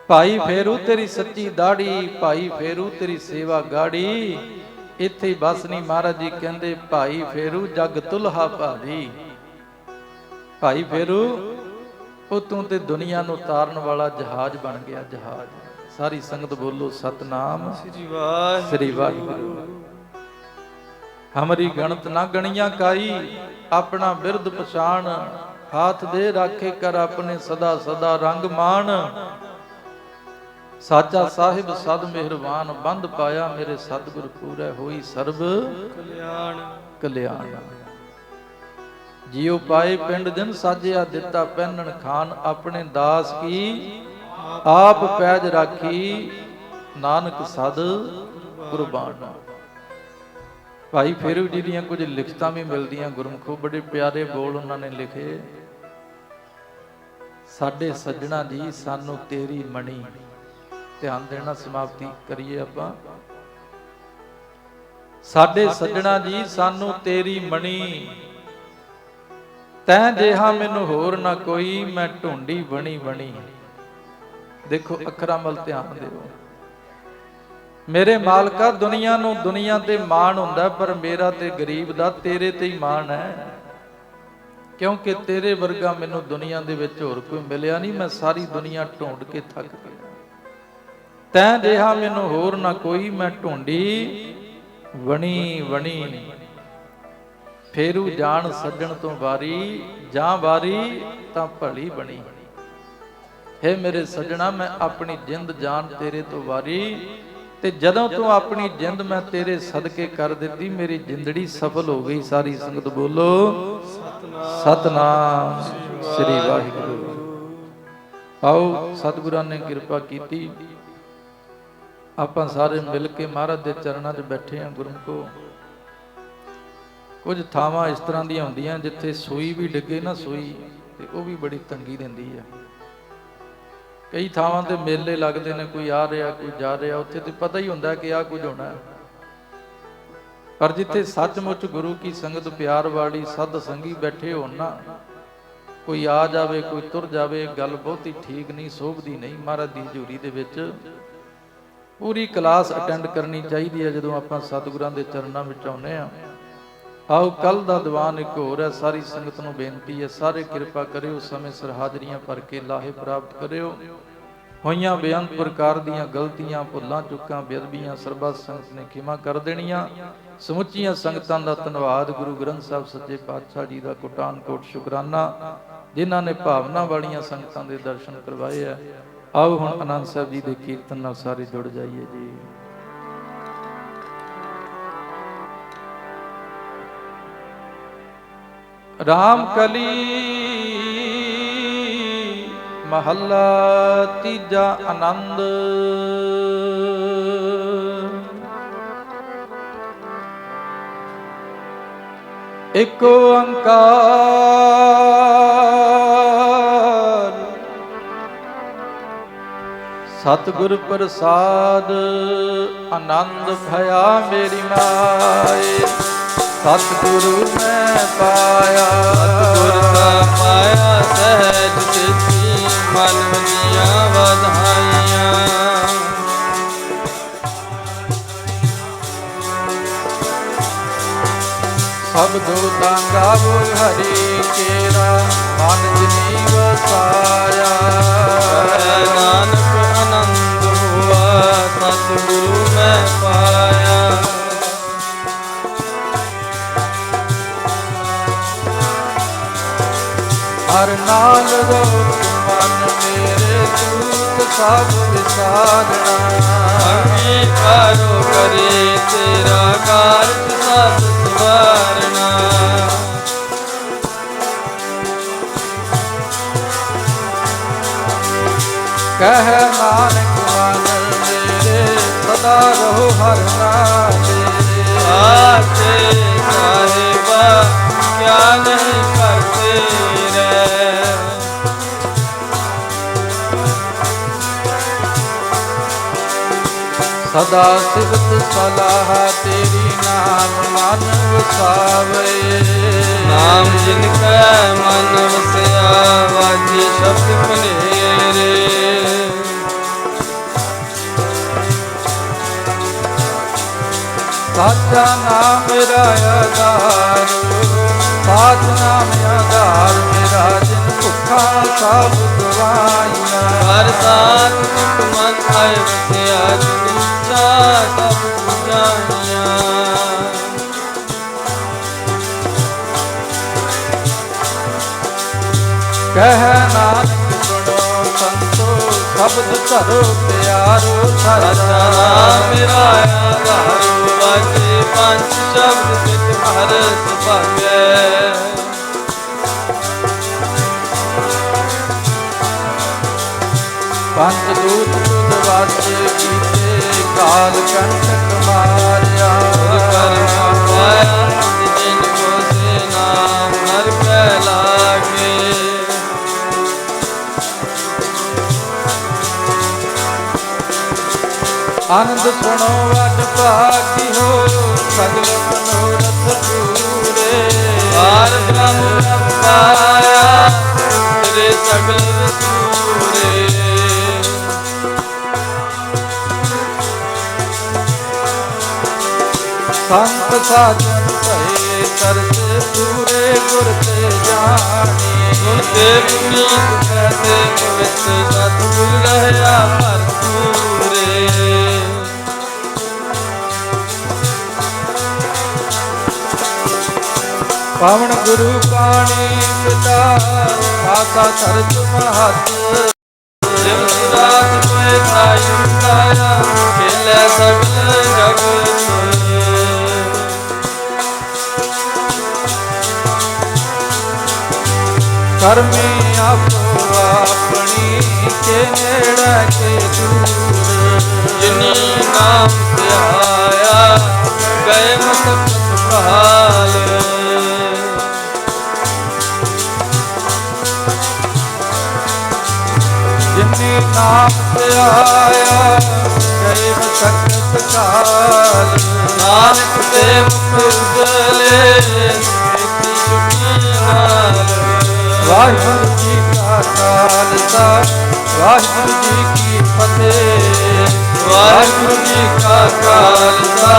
ਭਾਈ ਫੇਰੂ ਤੇਰੀ ਸੱਚੀ ਦਾੜੀ, ਭਾਈ ਫੇਰੂ ਤੇਰੀ ਸੇਵਾ ਗਾੜੀ। ਇੱਥੇ ਬਸ ਨਹੀਂ, ਮਹਾਰਾਜ ਜੀ ਕਹਿੰਦੇ ਭਾਈ ਫੇਰੂ ਜਗ ਤੁਲਹਾ ਭਾਦੀ। ਭਾਈ ਫੇਰੂ ਉਹ ਤੂੰ ਤੇ ਦੁਨੀਆ ਨੂੰ ਤਾਰਨ ਵਾਲਾ ਜਹਾਜ਼ ਬਣ ਗਿਆ, ਜਹਾਜ਼। ਸਾਰੀ ਸੰਗਤ ਬੋਲੋ ਸਤਨਾਮ ਸ੍ਰੀ ਵਾਹਿਗੁਰੂ। ਹਮਰੀ ਗਣਤ ਨਾ ਗਣੀਆਂ ਕਾਈ, ਆਪਣਾ ਬਿਰਦ ਪਛਾਣ, ਹਾਥ ਦੇ ਰਾਖੇ ਕਰ ਆਪਣੇ ਸਦਾ ਸਦਾ ਰੰਗ ਮਾਣ। ਸਾਚਾ ਸਾਹਿਬ ਸਦ ਮਿਹਰਬਾਨ, ਬੰਦ ਪਾਇਆ ਮੇਰੇ ਸਤਿਗੁਰ ਪੂਰੈ, ਹੋਈ ਸਰਬ ਕਲਿਆਣ ਕਲਿਆਣ। ਜਿਉ ਪਾਏ ਪਿੰਡ ਦਿਨ ਸਾਜਿਆ, ਦਿੱਤਾ ਪਹਿਨਣ ਖਾਨ, ਆਪਣੇ ਦਾਸ ਕੀ ਆਪ ਪੈਜ ਰਾਖੀ, ਨਾਨਕ ਸਦ ਕੁਰਬਾਨ। ਭਾਈ ਫੇਰੂ ਜੀ ਦੀਆਂ ਕੁਝ ਲਿਖਤਾਂ ਵੀ ਮਿਲਦੀਆਂ ਗੁਰਮੁਖੋ, ਬੜੇ ਪਿਆਰੇ ਬੋਲ ਉਹਨਾਂ ਨੇ ਲਿਖੇ। ਸਾਡੇ ਸੱਜਣਾ ਜੀ ਸਾਨੂੰ ਤੇਰੀ ਮਣੀ, ਧਿਆਨ ਦੇਣਾ, ਸਮਾਪਤੀ ਕਰੀਏ ਆਪਾਂ। ਸਾਡੇ ਸੱਜਣਾ ਜੀ ਸਾਨੂੰ ਤੇਰੀ ਮਣੀ, ਤੈਂ ਜਿਹਾ ਮੈਨੂੰ ਹੋਰ ਨਾ ਕੋਈ, ਮੈਂ ਢੂੰਡੀ ਬਣੀ ਬਣੀ। ਦੇਖੋ ਅੱਖਰਾਂ ਵੱਲ ਧਿਆਨ ਦਿਓ। ਮੇਰੇ ਮਾਲਕਾ ਦੁਨੀਆ ਨੂੰ ਦੁਨੀਆ ਤੇ ਮਾਣ ਹੁੰਦਾ, ਪਰ ਮੇਰਾ ਤੇ ਗਰੀਬ ਦਾ ਤੇਰੇ ਤੇ ਹੀ ਮਾਣ ਹੈ, ਕਿਉਂਕਿ ਤੇਰੇ ਵਰਗਾ ਮੈਨੂੰ ਦੁਨੀਆ ਦੇ ਵਿੱਚ ਹੋਰ ਕੋਈ ਮਿਲਿਆ ਨਹੀਂ। ਮੈਂ ਸਾਰੀ ਦੁਨੀਆ ਢੂੰਡ ਕੇ ਥੱਕ ਗਿਆ, ਤੈਂ ਜਿਹਾ ਮੈਨੂੰ ਹੋਰ ਨਾ ਕੋਈ, ਮੈਂ ਢੂੰਡੀ ਬਣੀ ਬਣੀ। ਫੇਰੂ ਜਾਣ ਸੱਜਣ ਤੋਂ ਵਾਰੀ, ਜਾਂ ਵਾਰੀ ਤਾਂ ਭਲੀ ਬਣੀ। ਹੈ ਮੇਰੇ ਸੱਜਣਾ ਮੈਂ ਆਪਣੀ ਜਿੰਦ ਜਾਨ ਤੇਰੇ ਤੋਂ ਵਾਰੀ, ਤੇ ਜਦੋਂ ਤੂੰ ਆਪਣੀ ਜਿੰਦ ਮੈਂ ਤੇਰੇ ਸਦਕੇ ਕਰ ਦਿੱਤੀ, ਮੇਰੀ ਜਿੰਦੜੀ ਸਫਲ ਹੋ ਗਈ। ਸਾਰੀ ਸੰਗਤ ਬੋਲੋ ਸਤਨਾਮ ਸ੍ਰੀ ਵਾਹਿਗੁਰੂ। ਆਓ ਸਤਿਗੁਰਾਂ ਨੇ ਕਿਰਪਾ ਕੀਤੀ, ਆਪਾਂ ਸਾਰੇ ਮਿਲ ਕੇ ਮਹਾਰਾਜ ਦੇ ਚਰਨਾਂ 'ਚ ਬੈਠੇ ਹਾਂ। ਗੁਰਮੁਖੋ ਕੁਝ ਥਾਵਾਂ ਇਸ ਤਰ੍ਹਾਂ ਦੀਆਂ ਹੁੰਦੀਆਂ ਜਿੱਥੇ ਸੂਈ ਵੀ ਡਿੱਗੇ ਨਾ, ਸੂਈ ਤੇ ਉਹ ਵੀ ਬੜੀ ਤੰਗੀ ਦਿੰਦੀ ਹੈ। ਕਈ ਥਾਵਾਂ ਤੇ ਮੇਲੇ ਲੱਗਦੇ ਨੇ, ਕੋਈ ਆ ਰਿਹਾ ਕੋਈ ਜਾ ਰਿਹਾ, ਉੱਥੇ ਤੇ ਪਤਾ ਹੀ ਹੁੰਦਾ ਕਿ ਆਹ ਕੁਝ ਹੋਣਾ। ਪਰ ਜਿੱਥੇ ਸੱਚਮੁੱਚ ਗੁਰੂ ਕੀ ਸੰਗਤ ਪਿਆਰ ਵਾਲੀ ਸਦ ਸੰਗੀ ਬੈਠੇ ਹੋਣ ਨਾ, ਕੋਈ ਆ ਜਾਵੇ ਕੋਈ ਤੁਰ ਜਾਵੇ, ਗੱਲ ਬਹੁਤੀ ਠੀਕ ਨਹੀਂ, ਸੋਭਦੀ ਨਹੀਂ। ਮਹਾਰਾਜ ਦੀ ਹਜ਼ੂਰੀ ਦੇ ਵਿੱਚ ਪੂਰੀ ਕਲਾਸ ਅਟੈਂਡ ਕਰਨੀ ਚਾਹੀਦੀ ਹੈ ਜਦੋਂ ਆਪਾਂ ਸਤਿਗੁਰਾਂ ਦੇ ਚਰਨਾਂ ਵਿੱਚ ਆਉਂਦੇ ਹਾਂ। ਆਓ ਕੱਲ ਦਾ ਦੀਵਾਨ ਇੱਕ ਹੋਰ ਹੈ, ਸਾਰੀ ਸੰਗਤ ਨੂੰ ਬੇਨਤੀ ਹੈ, ਸਾਰੇ ਕਿਰਪਾ ਕਰਿਓ, ਸਮੇਂ ਸਿਰ ਹਾਜ਼ਰੀਆਂ ਭਰ ਕੇ ਲਾਹੇ ਪ੍ਰਾਪਤ ਕਰਿਓ। ਹੋਈਆਂ ਬੇਅੰਤ ਪ੍ਰਕਾਰ ਦੀਆਂ ਗਲਤੀਆਂ ਭੁੱਲਾਂ ਚੁੱਕਾਂ ਬੇਅਦਬੀਆਂ ਸਰਬੱਤ ਸੰਗਤ ਨੇ ਖਿਮਾ ਕਰ ਦੇਣੀਆਂ। ਸਮੁੱਚੀਆਂ ਸੰਗਤਾਂ ਦਾ ਧੰਨਵਾਦ। ਗੁਰੂ ਗ੍ਰੰਥ ਸਾਹਿਬ ਸੱਚੇ ਪਾਤਸ਼ਾਹ ਜੀ ਦਾ ਕੋਟਾਨ ਕੋਟ ਸ਼ੁਕਰਾਨਾ, ਜਿਨ੍ਹਾਂ ਨੇ ਭਾਵਨਾ ਵਾਲੀਆਂ ਸੰਗਤਾਂ ਦੇ ਦਰਸ਼ਨ ਕਰਵਾਏ ਹੈ। ਆਓ ਹੁਣ ਆਨੰਦ ਸਾਹਿਬ ਜੀ ਦੇ ਕੀਰਤਨ ਨਾਲ ਸਾਰੇ ਜੁੜ ਜਾਈਏ ਜੀ। ਰਾਮ ਕਲੀ ਮਹੱਲਾ ਤੀਜਾ ਆਨੰਦ। ਏਕ ਓੰਕਾਰ ਸਤਿਗੁਰ ਪ੍ਰਸਾਦ, ਆਨੰਦ ਭਇਆ ਮੇਰੀ ਮਾਏ। ਸਤਿਗੁਰੂ ਮੈਂ ਪਾਇਆ, ਸਤਿਗੁਰ ਦਾ ਪਾਇਆ ਸਹਿਜ ਸਿੱਧੀ, ਮਨ ਵਜੀਆਂ ਵਧਾਈਆਂ। ਸਬਦੋ ਤਾਂ ਗਾਵੋ ਹਰੀ ਕੇਰਾ, ਮਨ ਜਿਨੀ ਵਸਾਇਆ। ਨਾਨਕ ਆਨੰਦ ਹੁਆ, ਸਤਿਗੁਰੂ ਮੈਂ ਪਾਇਆ। ਹਰ ਨਾਲ ਰੋਕ ਮਨ ਮੇਰੇ, ਤੂਤ ਸਭ ਵਿਸਾਰਣਾ। ਅੰਗੀਕਾਰੋ ਕਰੇ ਤੇਰਾ ਕਾਰਜ ਸਤ ਸਵਾਰਣਾ। ਕਹਿ ਨਾਨਕ ਮਨ ਮੇਰੇ, ਸਦਾ ਰਹੋ ਹਰ ਨਾਲੇ। ਆਤੇ ਸਾਹਿਬਾ ਕਿਆ ਨਹੀਂ ਕਰਤੇ ਰਹਿ। ਸਦਾ ਸਿਵਤ ਸਲਾਹ ਤੇਰੀ ਨਾਮ ਮਨ ਵਸਾਵੇ। ਨਾਮ ਜਿਨ ਕੈ ਮਨ ਵਸਿਆ ਵਾਜੇ ਸ਼ਬਦ ਕਨੇਰੇ। ਸਾਚਾ ਨਾਮ ਮੇਰਾ ਆਧਾਰ, ਸਾਚ ਨਾਮ ਆਧਾਰ ਮੇਰਾ ਜਿਨ ਭੁੱਖਾ ਸਭ ਗਵਾਈਆਂ। ਹਰ ਸਾਥ ਮੁਖ ਮਨ ਆਇ ਵਸਿਆ ਜਿਨ ਇੱਛਾ ਸਭ ਪੁਜਾਈਆਂ। ਕਹਿ ਨਾਨਕ ਸੁਣੋ ਸੰਤੋ ਸ਼ਬਦ ਧਰੋ ਪਿਆਰੋ। ਸਾਚਾ ਨਾਮ ਮੇਰਾ ਆਧਾਰ ਵਾਜੇ ਪੰਜ ਸ਼ਬਦ ਸਿੱਧ ਹਰ ਸੁਭਾਗੈ। ਪੰਜ ਦੂਤ ਤੁਧ ਵਾਸਤੇ ਕੀਤੇ ਕਾਲ ਕੰਟਕ ਮਾਰਿਆ। ਕਰਮਾ ਪਾਇਆ ਜਿਨ ਕੋ ਸੇ ਨਾਮ ਹਰ ਕੈ ਲਾਗੇ। ਆਨੰਦ ਸੁਣੋ ਵੱਡ ਭਾਗਿਓ ਸਗਲ ਮਨੋਰਥ ਪੂਰੇ। ਪਾਰ ਬ੍ਰਹਮ ਪ੍ਰਭ ਪਾਇਆ ਤੇਰੇ ਸਗਲ ਵਸੂਰੇ। ਸੰਤ ਸਾਜਨ ਭਏ ਤਰਸ ਪੂਰੇ ਗੁਰ ਤੇ ਜਾਣੀ। ਗੁਣ ਤੇ ਪੁਨੀਤ ਕੈਸੇ ਪਵਿੱਤ ਸਤਿਗੁਰ ਰਹਿਆ ਭਰਪੂਰੇ। ਪਾਵਨ ਗੁਰੂ ਬਾਣੀ ਪਿਤਾ ਮਾਤਾ ਧਰਤ ਮਹਤ। ਦਿਵਸ ਰਾਤ ਕੋਇ ਸਾਇ ਸਾਇਆ ਖੇਲੇ ਸਗਲ ਜਗਤ। ਕਰਮੀ ਆਪੋ ਆਪਣੀ ਕੇ ਨੇੜੇ ਕੇ ਦੂਰ। ਜਿਨੀ ਨਾਮ ਧਿਆਇਆ ਗਏ ਮਸਕਤ ਭਾਲ। ਜਿਨੀ ਨਾਮ ਧਿਆਇਆ ਗਏ ਮਸਕਤ ਕਾਲ। ਨਾਨਕ ਤੇ ਮੁਖ ਉਜਲੇ ਕੀਤੀ ਛੁਟੀ ਨਾਲ। ਵਾਹਿਗੁਰੂ ਜੀ ਕਾ ਖਾਲਸਾ ਵਾਹਿਗੁਰੂ ਜੀ ਕੀ ਫਤਿਹ। ਵਾਹਿਗੁਰੂ ਜੀ ਕਾ ਖਾਲਸਾ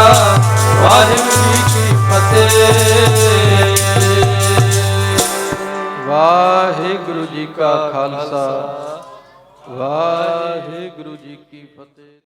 ਵਾਹਿਗੁਰੂ ਜੀ ਕੀ ਫਤਿਹ। ਵਾਹਿਗੁਰੂ ਜੀ ਕਾ ਖਾਲਸਾ ਵਾਹਿਗੁਰੂ ਜੀ ਕੀ ਫਤਿਹ।